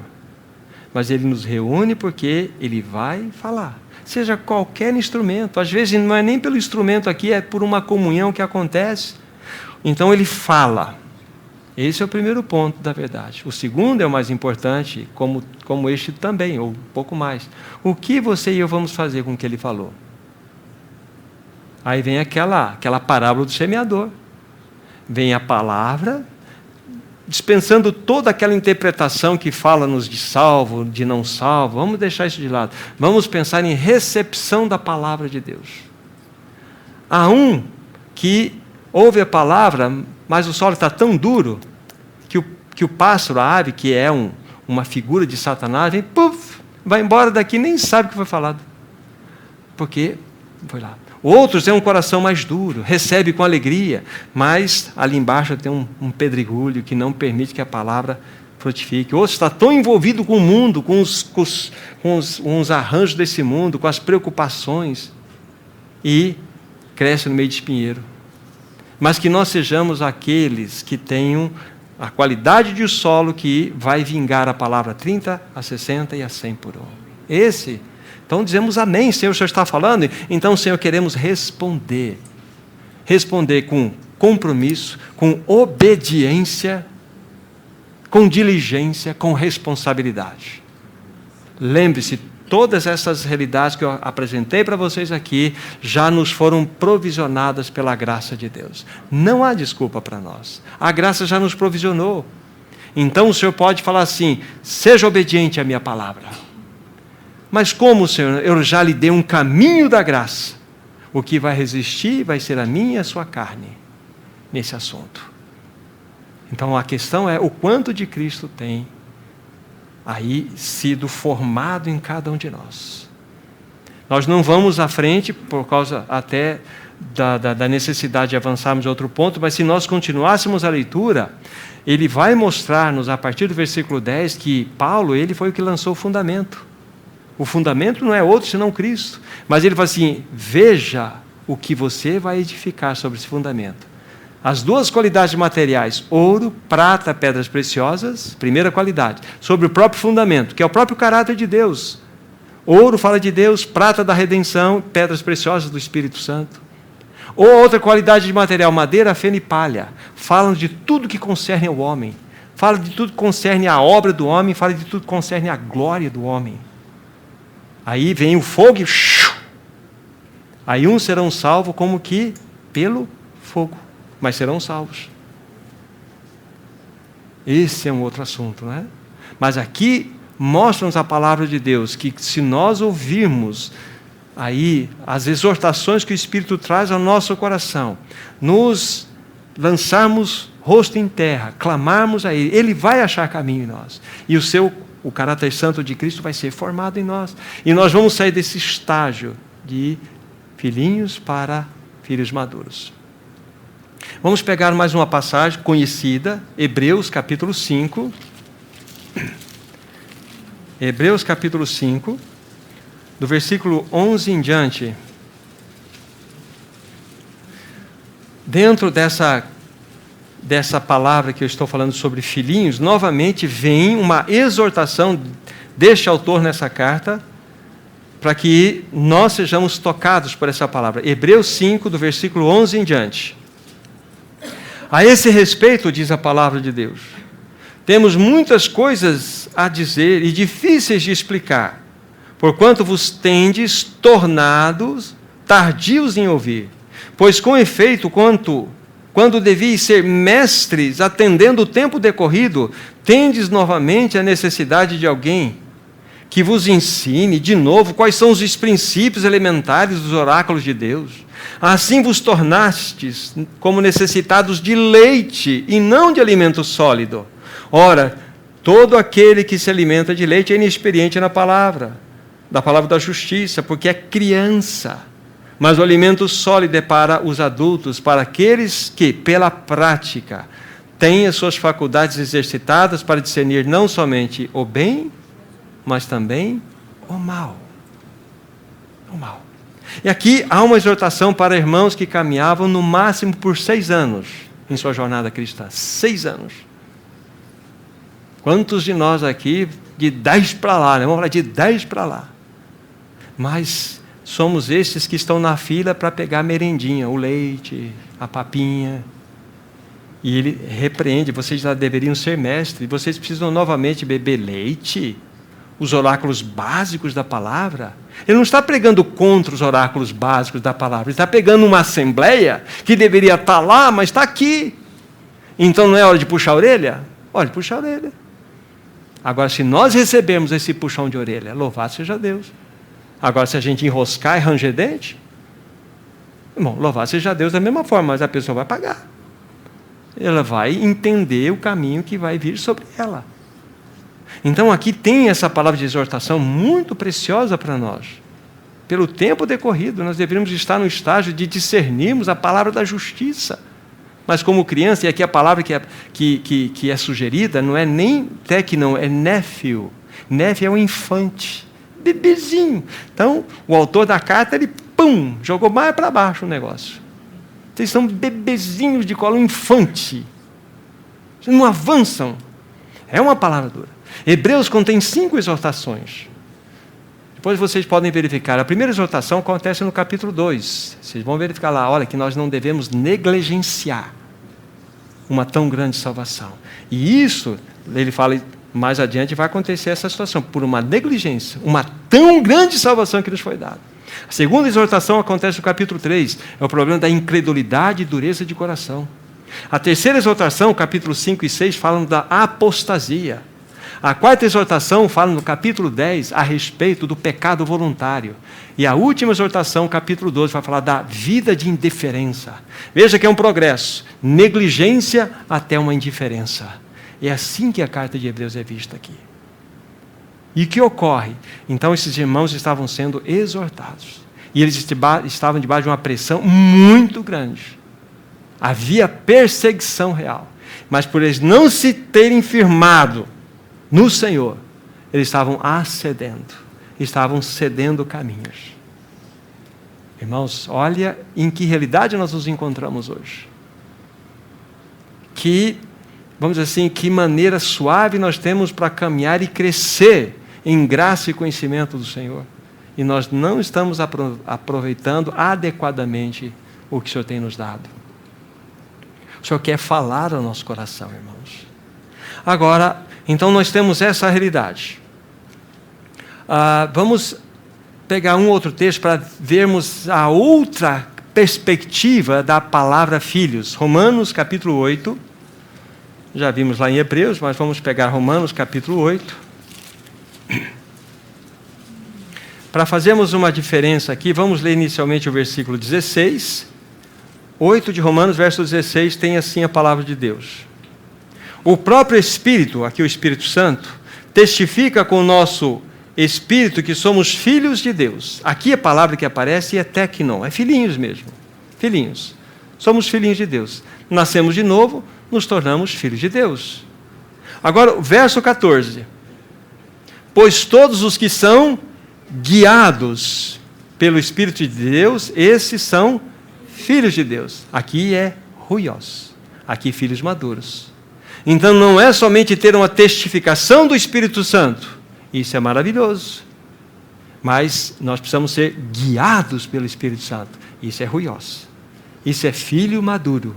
Mas Ele nos reúne porque Ele vai falar. Seja qualquer instrumento. Às vezes não é nem pelo instrumento aqui, é por uma comunhão que acontece. Então Ele fala. Esse é o primeiro ponto da verdade. O segundo é o mais importante, como este também, ou um pouco mais. O que você e eu vamos fazer com o que Ele falou? Aí vem aquela parábola do semeador. Vem a palavra, dispensando toda aquela interpretação que fala-nos de salvo, de não salvo. Vamos deixar isso de lado. Vamos pensar em recepção da palavra de Deus. Há um que ouve a palavra, mas o solo está tão duro que o pássaro, a ave, que é uma figura de Satanás, vem, puf, vai embora daqui, nem sabe o que foi falado. Porque foi lá. Outros têm um coração mais duro, recebe com alegria, mas ali embaixo tem um pedregulho que não permite que a palavra frutifique. Outro está tão envolvido com o mundo, com os arranjos desse mundo, com as preocupações, e cresce no meio de espinheiro. Mas que nós sejamos aqueles que tenham a qualidade de solo que vai vingar a palavra 30, a 60 e a 100 por um. Então dizemos amém, Senhor, o Senhor está falando? Então, Senhor, queremos responder. Responder com compromisso, com obediência, com diligência, com responsabilidade. Lembre-se, todas essas realidades que eu apresentei para vocês aqui já nos foram provisionadas pela graça de Deus. Não há desculpa para nós. A graça já nos provisionou. Então o Senhor pode falar assim: seja obediente à minha palavra. Mas como, Senhor, eu já lhe dei um caminho da graça, o que vai resistir vai ser a minha e a sua carne nesse assunto. Então a questão é o quanto de Cristo tem aí sido formado em cada um de nós. Nós não vamos à frente por causa até da necessidade de avançarmos a outro ponto, mas se nós continuássemos a leitura, ele vai mostrar-nos a partir do versículo 10 que Paulo, ele foi o que lançou o fundamento. O fundamento não é outro senão Cristo. Mas ele fala assim: veja o que você vai edificar sobre esse fundamento. As duas qualidades materiais, ouro, prata, pedras preciosas, primeira qualidade, sobre o próprio fundamento, que é o próprio caráter de Deus. Ouro fala de Deus, prata da redenção, pedras preciosas do Espírito Santo. Ou outra qualidade de material, madeira, feno e palha, falam de tudo que concerne ao homem. Fala de tudo que concerne à obra do homem, fala de tudo que concerne à glória do homem. Aí vem o fogo e... Aí uns serão salvos como que pelo fogo, mas serão salvos. Esse é um outro assunto, não é? Mas aqui mostra-nos a palavra de Deus, que se nós ouvirmos aí as exortações que o Espírito traz ao nosso coração, nos lançarmos rosto em terra, clamarmos a Ele vai achar caminho em nós. E o caráter santo de Cristo vai ser formado em nós. E nós vamos sair desse estágio de filhinhos para filhos maduros. Vamos pegar mais uma passagem conhecida, Hebreus capítulo 5. Hebreus capítulo 5, do versículo 11 em diante. Dentro dessa palavra que eu estou falando sobre filhinhos, novamente vem uma exortação deste autor nessa carta, para que nós sejamos tocados por essa palavra. Hebreus 5, do versículo 11 em diante. A esse respeito, diz a palavra de Deus, temos muitas coisas a dizer e difíceis de explicar, porquanto vos tendes tornados tardios em ouvir. Pois com efeito, quando devíeis ser mestres, atendendo o tempo decorrido, tendes novamente a necessidade de alguém que vos ensine de novo quais são os princípios elementares dos oráculos de Deus. Assim vos tornastes como necessitados de leite e não de alimento sólido. Ora, todo aquele que se alimenta de leite é inexperiente na palavra, da palavra da justiça, porque é criança. Mas o alimento sólido é para os adultos, para aqueles que, pela prática, têm as suas faculdades exercitadas para discernir não somente o bem, mas também o mal. O mal. E aqui há uma exortação para irmãos que caminhavam no máximo por 6 anos em sua jornada cristã. 6 anos. Quantos de nós aqui, de 10 para lá, né? Vamos falar de 10 para lá. Mas somos esses que estão na fila para pegar a merendinha, o leite, a papinha. E ele repreende, vocês já deveriam ser mestres, vocês precisam novamente beber leite, os oráculos básicos da palavra. Ele não está pregando contra os oráculos básicos da palavra, ele está pegando uma assembleia que deveria estar lá, mas está aqui. Então não é hora de puxar a orelha? Olha, puxar a orelha. Agora, se nós recebermos esse puxão de orelha, louvado seja Deus. Agora, se a gente enroscar e ranger dente, bom, louvado seja Deus da mesma forma, mas a pessoa vai pagar. Ela vai entender o caminho que vai vir sobre ela. Então, aqui tem essa palavra de exortação muito preciosa para nós. Pelo tempo decorrido, nós deveríamos estar no estágio de discernirmos a palavra da justiça. Mas como criança, e aqui a palavra que é sugerida, não é nem tecnon, é néfio. Néfio é um infante, bebezinho. Então, o autor da carta, ele, jogou mais para baixo o negócio. Vocês são bebezinhos de colo, infante. Vocês não avançam. É uma palavra dura. Hebreus contém 5 exortações. Depois vocês podem verificar. A primeira exortação acontece no capítulo 2. Vocês vão verificar lá, olha, que nós não devemos negligenciar uma tão grande salvação. E isso, ele fala mais adiante, vai acontecer essa situação, por uma negligência, uma tão grande salvação que nos foi dada. A segunda exortação acontece no capítulo 3, é o problema da incredulidade e dureza de coração. A terceira exortação, capítulo 5 e 6, falam da apostasia. A quarta exortação fala no capítulo 10 a respeito do pecado voluntário. E a última exortação, capítulo 12, vai falar da vida de indiferença. Veja que é um progresso. Negligência até uma indiferença. É assim que a carta de Hebreus é vista aqui. E o que ocorre? Então esses irmãos estavam sendo exortados. E eles estavam debaixo de uma pressão muito grande. Havia perseguição real. Mas por eles não se terem firmado no Senhor, eles estavam acedendo, estavam cedendo caminhos. Irmãos, olha em que realidade nós nos encontramos hoje. Vamos dizer assim, que maneira suave nós temos para caminhar e crescer em graça e conhecimento do Senhor. E nós não estamos aproveitando adequadamente o que o Senhor tem nos dado. O Senhor quer falar ao nosso coração, irmãos. Agora, então nós temos essa realidade. Vamos pegar um outro texto para vermos a outra perspectiva da palavra filhos. Romanos capítulo 8. Já vimos lá em Hebreus, mas vamos pegar Romanos capítulo 8. Para fazermos uma diferença aqui, vamos ler inicialmente o versículo 16. 8 de Romanos, verso 16, tem assim a palavra de Deus. O próprio Espírito, aqui o Espírito Santo, testifica com o nosso Espírito que somos filhos de Deus. Aqui a palavra que aparece é tecnon, é filhinhos mesmo. Filhinhos. Somos filhinhos de Deus. Nascemos de novo, nos tornamos filhos de Deus. Agora, o verso 14. Pois todos os que são guiados pelo Espírito de Deus, esses são filhos de Deus. Aqui é huios. Aqui filhos maduros. Então não é somente ter uma testificação do Espírito Santo, isso é maravilhoso, mas nós precisamos ser guiados pelo Espírito Santo, isso é huios, isso é filho maduro.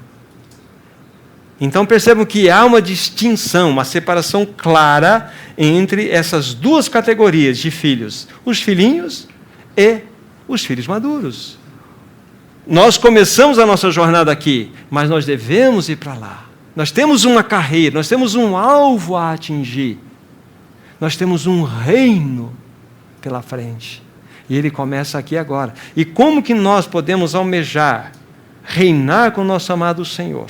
Então percebam que há uma distinção, uma separação clara entre essas duas categorias de filhos, os filhinhos e os filhos maduros. Nós começamos a nossa jornada aqui, mas nós devemos ir para lá. Nós temos uma carreira, nós temos um alvo a atingir. Nós temos um reino pela frente. E ele começa aqui agora. E como que nós podemos almejar reinar com o nosso amado Senhor?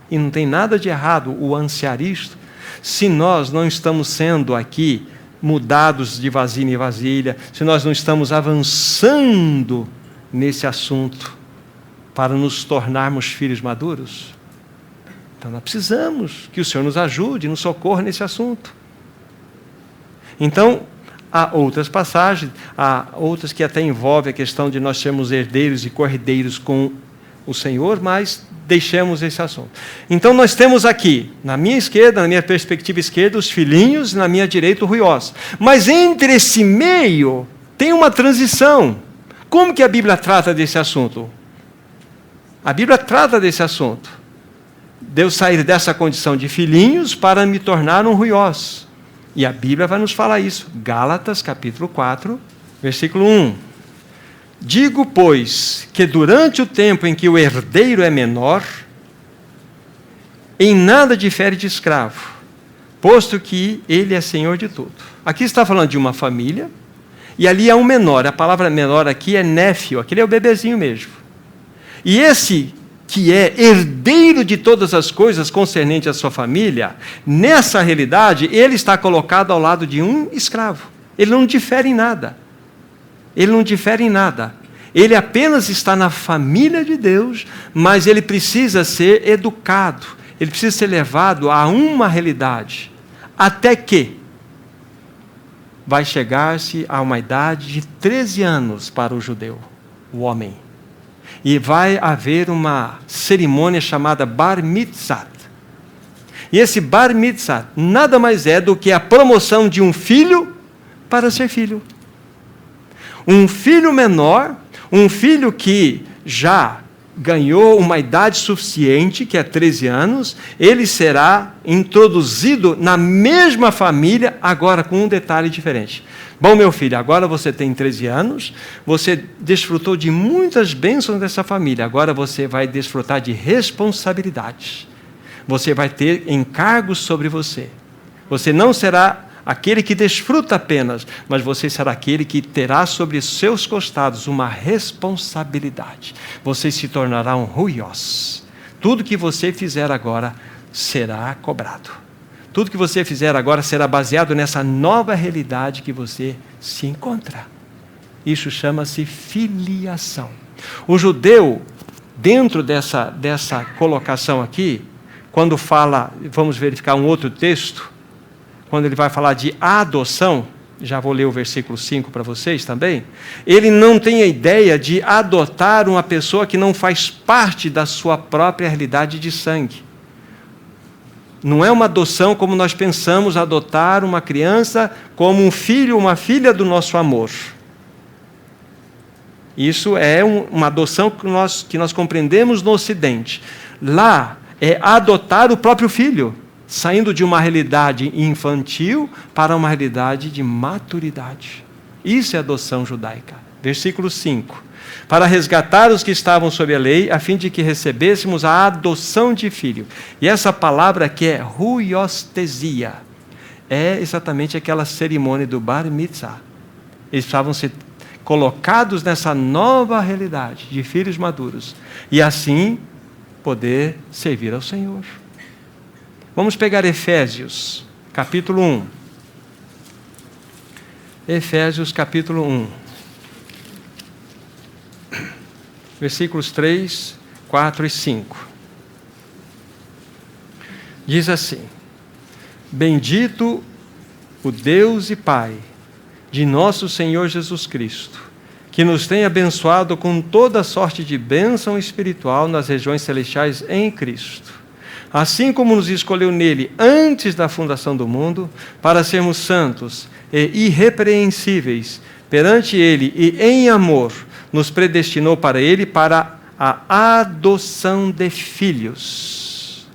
E não tem nada de errado o ansiar isto, se nós não estamos sendo aqui mudados de vasilha em vasilha, se nós não estamos avançando nesse assunto para nos tornarmos filhos maduros. Então nós precisamos que o Senhor nos ajude, nos socorra nesse assunto. Então, há outras passagens, há outras que até envolvem a questão de nós sermos herdeiros e cordeiros com o Senhor, mas deixemos esse assunto. Então nós temos aqui, na minha esquerda, na minha perspectiva esquerda, os filhinhos, na minha direita o ruiós. Mas entre esse meio tem uma transição. Como que a Bíblia trata desse assunto? A Bíblia trata desse assunto. De eu sair dessa condição de filhinhos para me tornar um ruiós. E a Bíblia vai nos falar isso. Gálatas, capítulo 4, versículo 1. Digo, pois, que durante o tempo em que o herdeiro é menor, em nada difere de escravo, posto que ele é senhor de tudo. Aqui está falando de uma família, e ali há um menor. A palavra menor aqui é néfio, aquele é o bebezinho mesmo. E esse que é herdeiro de todas as coisas concernentes à sua família, nessa realidade, ele está colocado ao lado de um escravo. Ele não difere em nada. Ele não difere em nada. Ele apenas está na família de Deus, mas ele precisa ser educado. Ele precisa ser levado a uma realidade. Até que vai chegar-se a uma idade de 13 anos para o judeu, o homem. E vai haver uma cerimônia chamada Bar Mitzvah. E esse Bar Mitzvah nada mais é do que a promoção de um filho para ser filho. Um filho menor, um filho que já ganhou uma idade suficiente, que é 13 anos, ele será introduzido na mesma família, agora com um detalhe diferente. Bom, meu filho, agora você tem 13 anos, você desfrutou de muitas bênçãos dessa família, agora você vai desfrutar de responsabilidades. Você vai ter encargos sobre você. Você não será aquele que desfruta apenas, mas você será aquele que terá sobre seus costados uma responsabilidade. Você se tornará um ruiós. Tudo que você fizer agora será cobrado. Tudo que você fizer agora será baseado nessa nova realidade que você se encontra. Isso chama-se filiação. O judeu, dentro dessa colocação aqui, quando fala, vamos verificar um outro texto, quando ele vai falar de adoção, já vou ler o versículo 5 para vocês também, ele não tem a ideia de adotar uma pessoa que não faz parte da sua própria realidade de sangue. Não é uma adoção como nós pensamos adotar uma criança como um filho, uma filha do nosso amor. Isso é uma adoção que nós compreendemos no Ocidente. Lá é adotar o próprio filho, saindo de uma realidade infantil para uma realidade de maturidade. Isso é adoção judaica. Versículo 5. Para resgatar os que estavam sob a lei, a fim de que recebêssemos a adoção de filho. E essa palavra que é ruiostesia, é exatamente aquela cerimônia do Bar Mitzvah. Eles precisavam ser colocados nessa nova realidade de filhos maduros. E assim poder servir ao Senhor. Vamos pegar Efésios, capítulo 1. Efésios, capítulo 1. Versículos 3, 4 e 5. Diz assim: Bendito o Deus e Pai de nosso Senhor Jesus Cristo, que nos tem abençoado com toda sorte de bênção espiritual nas regiões celestiais em Cristo, assim como nos escolheu nele antes da fundação do mundo, para sermos santos e irrepreensíveis perante ele, e em amor nos predestinou para ele para a adoção de filhos,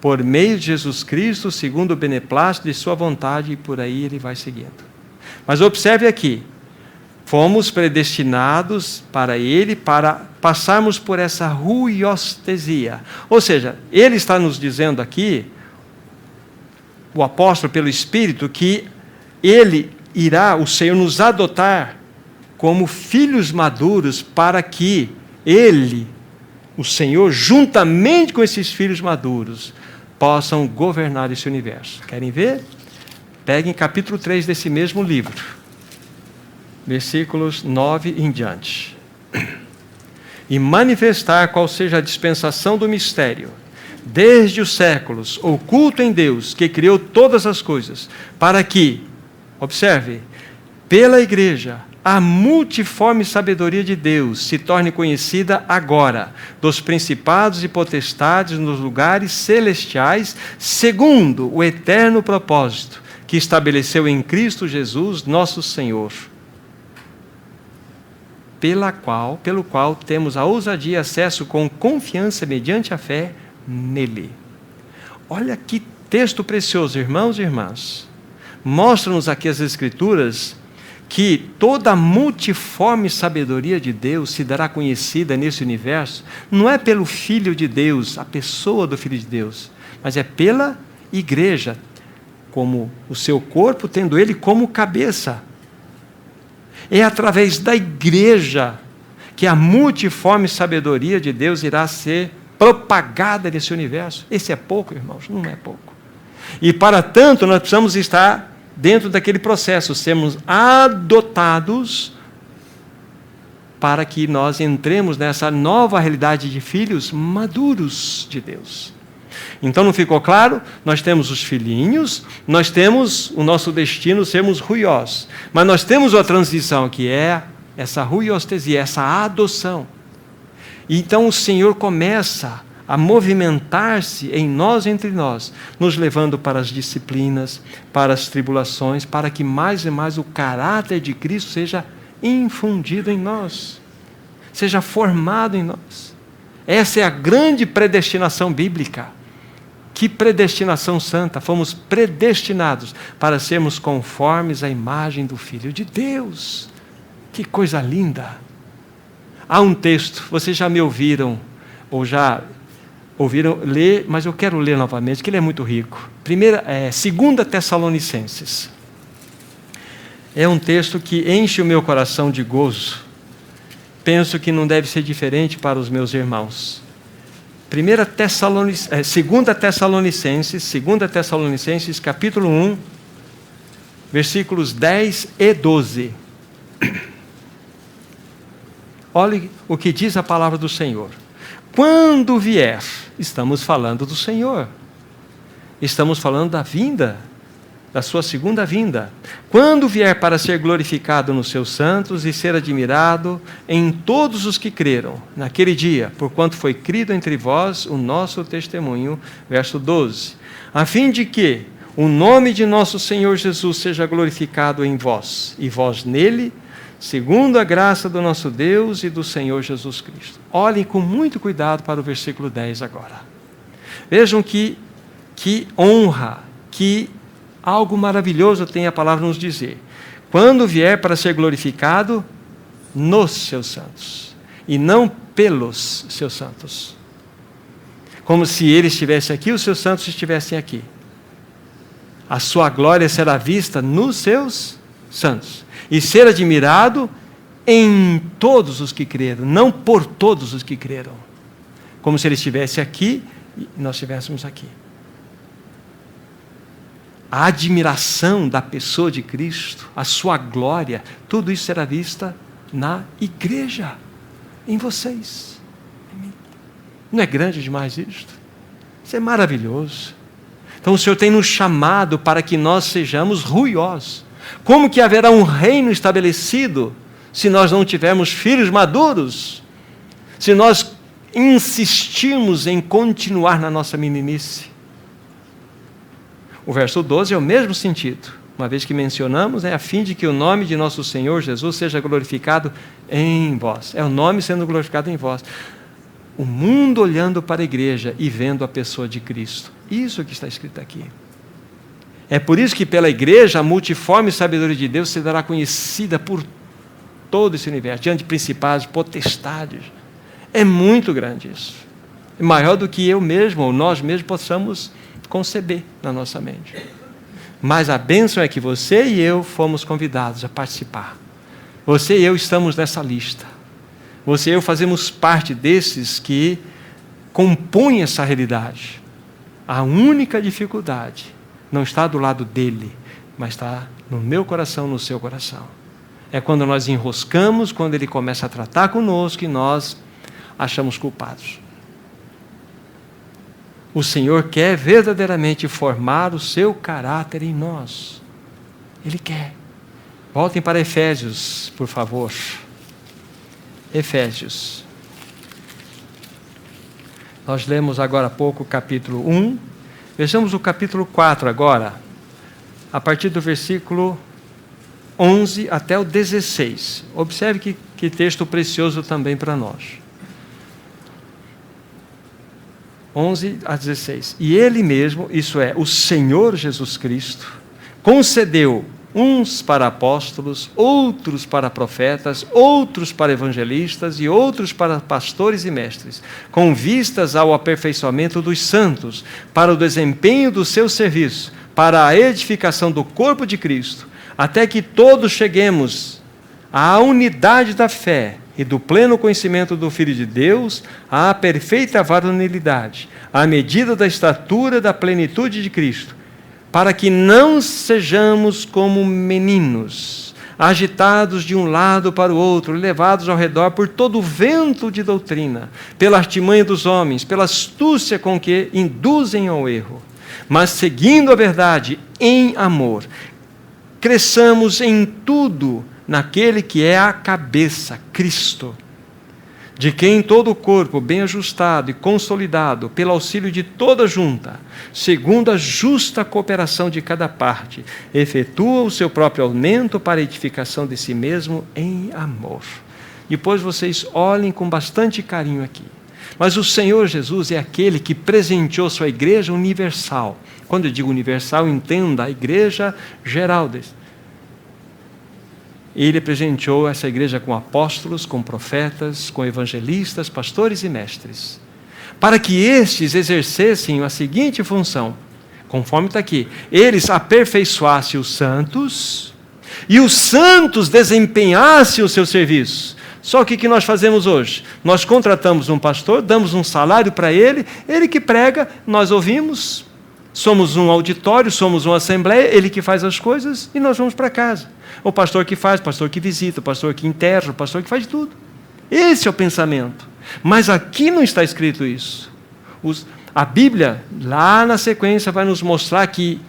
por meio de Jesus Cristo, segundo o beneplácito de sua vontade, e por aí ele vai seguindo. Mas observe aqui, fomos predestinados para ele, para passarmos por essa ruiostesia. Ou seja, ele está nos dizendo aqui, o apóstolo pelo Espírito, que ele irá, o Senhor, nos adotar como filhos maduros, para que ele, o Senhor, juntamente com esses filhos maduros, possam governar esse universo. Querem ver? Peguem capítulo 3 desse mesmo livro, versículos 9 em diante. E manifestar qual seja a dispensação do mistério, desde os séculos, oculto em Deus, que criou todas as coisas, para que, observe, pela igreja, a multiforme sabedoria de Deus se torne conhecida agora, dos principados e potestades nos lugares celestiais, segundo o eterno propósito que estabeleceu em Cristo Jesus, nosso Senhor, pelo qual temos a ousadia e acesso com confiança mediante a fé nele. Olha que texto precioso, irmãos e irmãs. Mostra-nos aqui as Escrituras que toda a multiforme sabedoria de Deus se dará conhecida nesse universo, não é pelo Filho de Deus, a pessoa do Filho de Deus, mas é pela igreja, como o seu corpo, tendo ele como cabeça. É através da igreja que a multiforme sabedoria de Deus irá ser propagada nesse universo. Esse é pouco, irmãos? Não é pouco. E para tanto, nós precisamos estar dentro daquele processo, sermos adotados para que nós entremos nessa nova realidade de filhos maduros de Deus. Então não ficou claro? Nós temos os filhinhos, nós temos o nosso destino, sermos ruiós, mas nós temos uma transição que é essa ruiostesia, essa adoção. Então o Senhor começa a movimentar-se em nós, entre nós, nos levando para as disciplinas, para as tribulações, para que mais e mais o caráter de Cristo seja infundido em nós, seja formado em nós. Essa é a grande predestinação bíblica. Que predestinação santa! Fomos predestinados para sermos conformes à imagem do Filho de Deus. Que coisa linda! Há um texto, vocês já me ouviram, ou já ouviram ler, mas eu quero ler novamente, que ele é muito rico. 2 Tessalonicenses. É um texto que enche o meu coração de gozo. Penso que não deve ser diferente para os meus irmãos. 2 Tessalonicenses, capítulo 1, versículos 10 e 12. Olhe o que diz a palavra do Senhor. Quando vier, estamos falando do Senhor, estamos falando da vinda, da sua segunda vinda. Quando vier para ser glorificado nos seus santos e ser admirado em todos os que creram, naquele dia, porquanto foi crido entre vós o nosso testemunho, verso 12, a fim de que o nome de nosso Senhor Jesus seja glorificado em vós, e vós nele, segundo a graça do nosso Deus e do Senhor Jesus Cristo. Olhem com muito cuidado para o versículo 10 agora. Vejam que honra, que algo maravilhoso tem a palavra nos dizer. Quando vier para ser glorificado nos seus santos, e não pelos seus santos. Como se ele estivesse aqui, os seus santos estivessem aqui. A sua glória será vista nos seus santos. E ser admirado em todos os que creram, não por todos os que creram. Como se ele estivesse aqui e nós estivéssemos aqui. A admiração da pessoa de Cristo, a sua glória, tudo isso será vista na igreja, em vocês. Não é grande demais isto? Isso é maravilhoso. Então o Senhor tem nos chamado para que nós sejamos ruiosos. Como que haverá um reino estabelecido se nós não tivermos filhos maduros? Se nós insistirmos em continuar na nossa meninice? O verso 12 é o mesmo sentido. Uma vez que mencionamos, a fim de que o nome de nosso Senhor Jesus seja glorificado em vós. É o nome sendo glorificado em vós. O mundo olhando para a igreja e vendo a pessoa de Cristo. Isso que está escrito aqui. É por isso que pela igreja a multiforme sabedoria de Deus se dará conhecida por todo esse universo, diante de principados, potestades. É muito grande isso. É maior do que eu mesmo, ou nós mesmos, possamos conceber na nossa mente. Mas a bênção é que você e eu fomos convidados a participar. Você e eu estamos nessa lista. Você e eu fazemos parte desses que compõem essa realidade. A única dificuldade não está do lado dele, mas está no meu coração, no seu coração. É quando nós enroscamos, quando ele começa a tratar conosco e nós achamos culpados. O Senhor quer verdadeiramente formar o seu caráter em nós. Ele quer. Voltem para Efésios, por favor. Efésios. Nós lemos agora há pouco o capítulo 1. Vejamos o capítulo 4 agora, a partir do versículo 11 até o 16. Observe que texto precioso também para nós. 11 a 16. E Ele mesmo, isso é, o Senhor Jesus Cristo, concedeu uns para apóstolos, outros para profetas, outros para evangelistas e outros para pastores e mestres, com vistas ao aperfeiçoamento dos santos, para o desempenho do seu serviço, para a edificação do corpo de Cristo, até que todos cheguemos à unidade da fé e do pleno conhecimento do Filho de Deus, à perfeita varonilidade, à medida da estatura da plenitude de Cristo, para que não sejamos como meninos, agitados de um lado para o outro, levados ao redor por todo o vento de doutrina, pela artimanha dos homens, pela astúcia com que induzem ao erro, mas seguindo a verdade em amor, cresçamos em tudo naquele que é a cabeça, Cristo, de quem todo o corpo, bem ajustado e consolidado, pelo auxílio de toda junta, segundo a justa cooperação de cada parte, efetua o seu próprio aumento para a edificação de si mesmo em amor. Depois vocês olhem com bastante carinho aqui. Mas o Senhor Jesus é aquele que presenteou sua igreja universal. Quando eu digo universal, entenda a igreja geral desse. Ele presenteou essa igreja com apóstolos, com profetas, com evangelistas, pastores e mestres, para que estes exercessem a seguinte função, conforme está aqui: eles aperfeiçoassem os santos, e os santos desempenhassem o seu serviço. Só que o que nós fazemos hoje? Nós contratamos um pastor, damos um salário para ele, ele que prega, nós ouvimos, somos um auditório, somos uma assembleia, ele que faz as coisas e nós vamos para casa. O pastor que faz, o pastor que visita, o pastor que enterra, o pastor que faz tudo. Esse é o pensamento. Mas aqui não está escrito isso. A Bíblia, lá na sequência, vai nos mostrar que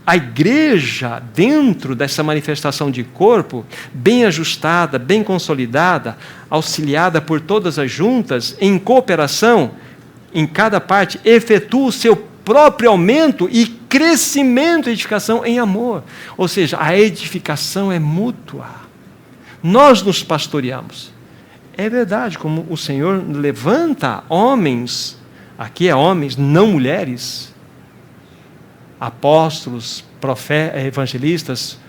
a igreja, dentro dessa manifestação de corpo, bem ajustada, bem consolidada, auxiliada por todas as juntas, em cooperação, em cada parte, efetua o seu próprio aumento e crescimento e edificação em amor. Ou seja, a edificação é mútua. Nós nos pastoreamos. É verdade, como o Senhor levanta homens, aqui é homens, não mulheres, apóstolos, evangelistas,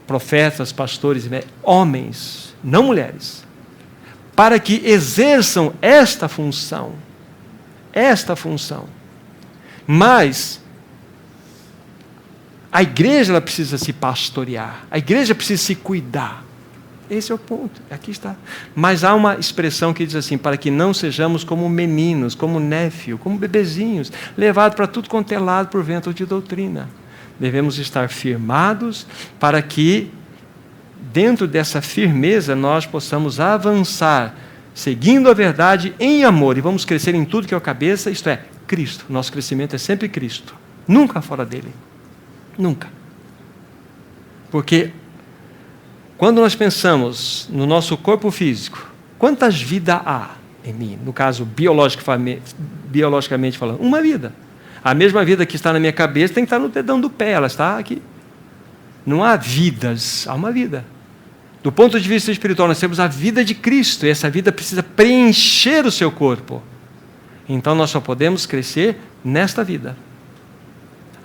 profetas, pastores, homens, não mulheres, para que exerçam esta função. Mas a igreja ela precisa se pastorear, a igreja precisa se cuidar. Esse é o ponto, aqui está. Mas há uma expressão que diz assim: para que não sejamos como meninos, como néfio, como bebezinhos, levados para tudo quanto é lado por vento de doutrina. Devemos estar firmados para que, dentro dessa firmeza, nós possamos avançar, seguindo a verdade em amor, e vamos crescer em tudo que é a cabeça, isto é, Cristo. Nosso crescimento é sempre Cristo, nunca fora dele. Nunca. Porque quando nós pensamos no nosso corpo físico, quantas vidas há em mim? No caso, biologicamente falando, uma vida. A mesma vida que está na minha cabeça tem que estar no dedão do pé, ela está aqui. Não há vidas, há uma vida. Do ponto de vista espiritual, nós temos a vida de Cristo, e essa vida precisa preencher o seu corpo. Então nós só podemos crescer nesta vida.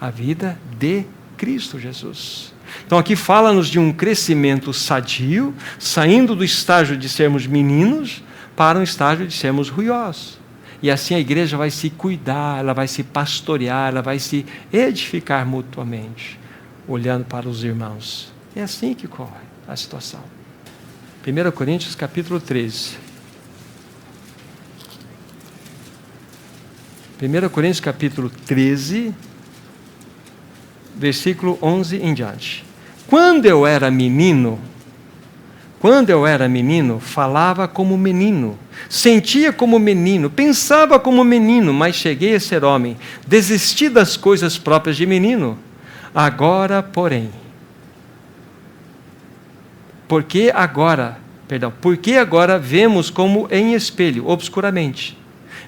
A vida de Cristo Jesus. Então aqui fala-nos de um crescimento sadio, saindo do estágio de sermos meninos para um estágio de sermos ruiosos. E assim a igreja vai se cuidar, ela vai se pastorear, ela vai se edificar mutuamente, olhando para os irmãos. É assim que corre a situação. 1 Coríntios capítulo 13. 1 Coríntios capítulo 13, versículo 11 em diante. Quando eu era menino, falava como menino, sentia como menino, pensava como menino, mas cheguei a ser homem, desisti das coisas próprias de menino. Agora, porém, Porque agora vemos como em espelho, obscuramente.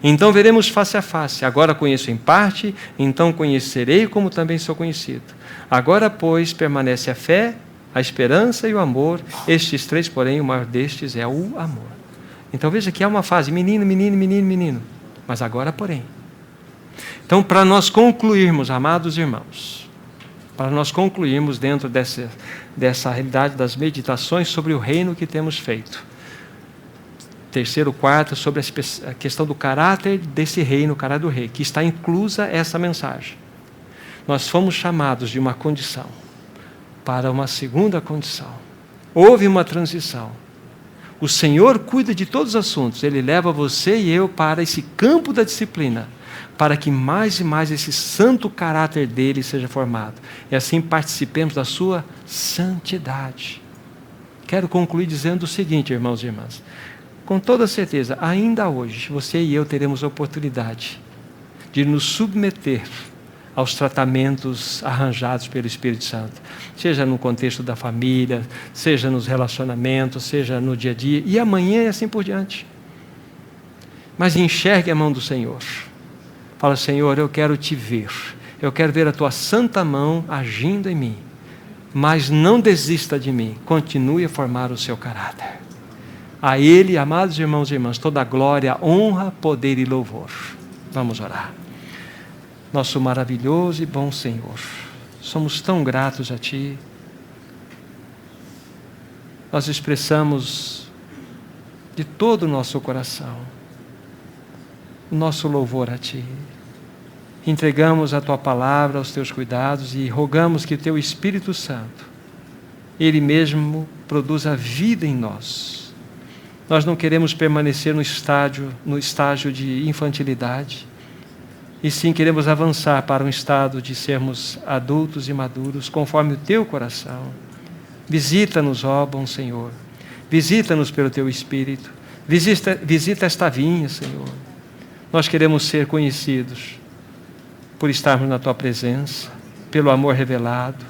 Então veremos face a face. Agora conheço em parte, então conhecerei como também sou conhecido. Agora, pois, permanece a fé, a esperança e o amor. Estes três, porém, o maior destes é o amor. Então veja que há uma fase, menino, menino, menino, menino. Mas agora, porém. Então, para nós concluirmos, amados irmãos, para nós concluirmos dentro dessa realidade das meditações sobre o reino que temos feito. Terceiro, quarto, sobre a questão do caráter desse reino, o caráter do rei, que está inclusa essa mensagem. Nós fomos chamados de uma condição para uma segunda condição. Houve uma transição. O Senhor cuida de todos os assuntos. Ele leva você e eu para esse campo da disciplina, para que mais e mais esse santo caráter dele seja formado. E assim participemos da sua santidade. Quero concluir dizendo o seguinte, irmãos e irmãs. Com toda certeza, ainda hoje, você e eu teremos a oportunidade de nos submeter aos tratamentos arranjados pelo Espírito Santo, seja no contexto da família, seja nos relacionamentos, seja no dia a dia, e amanhã e assim por diante. Mas enxergue a mão do Senhor. Fala, Senhor, eu quero te ver, eu quero ver a tua santa mão agindo em mim, mas não desista de mim, continue a formar o seu caráter. A Ele, amados irmãos e irmãs, toda a glória, honra, poder e louvor. Vamos orar. Nosso maravilhoso e bom Senhor, somos tão gratos a Ti. Nós expressamos de todo o nosso coração o nosso louvor a Ti. Entregamos a Tua palavra aos Teus cuidados e rogamos que Teu Espírito Santo, Ele mesmo, produza vida em nós. Nós não queremos permanecer no estágio de infantilidade, e sim queremos avançar para um estado de sermos adultos e maduros, conforme o Teu coração. Visita-nos, ó bom Senhor, visita-nos pelo Teu Espírito, visita esta vinha, Senhor. Nós queremos ser conhecidos por estarmos na Tua presença, pelo amor revelado,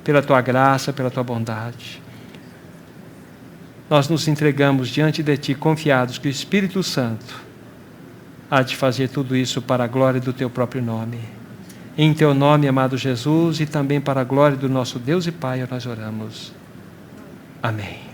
pela Tua graça, pela Tua bondade. Nós nos entregamos diante de Ti, confiados que o Espírito Santo há de fazer tudo isso para a glória do Teu próprio nome. Em Teu nome, amado Jesus, e também para a glória do nosso Deus e Pai, nós oramos. Amém.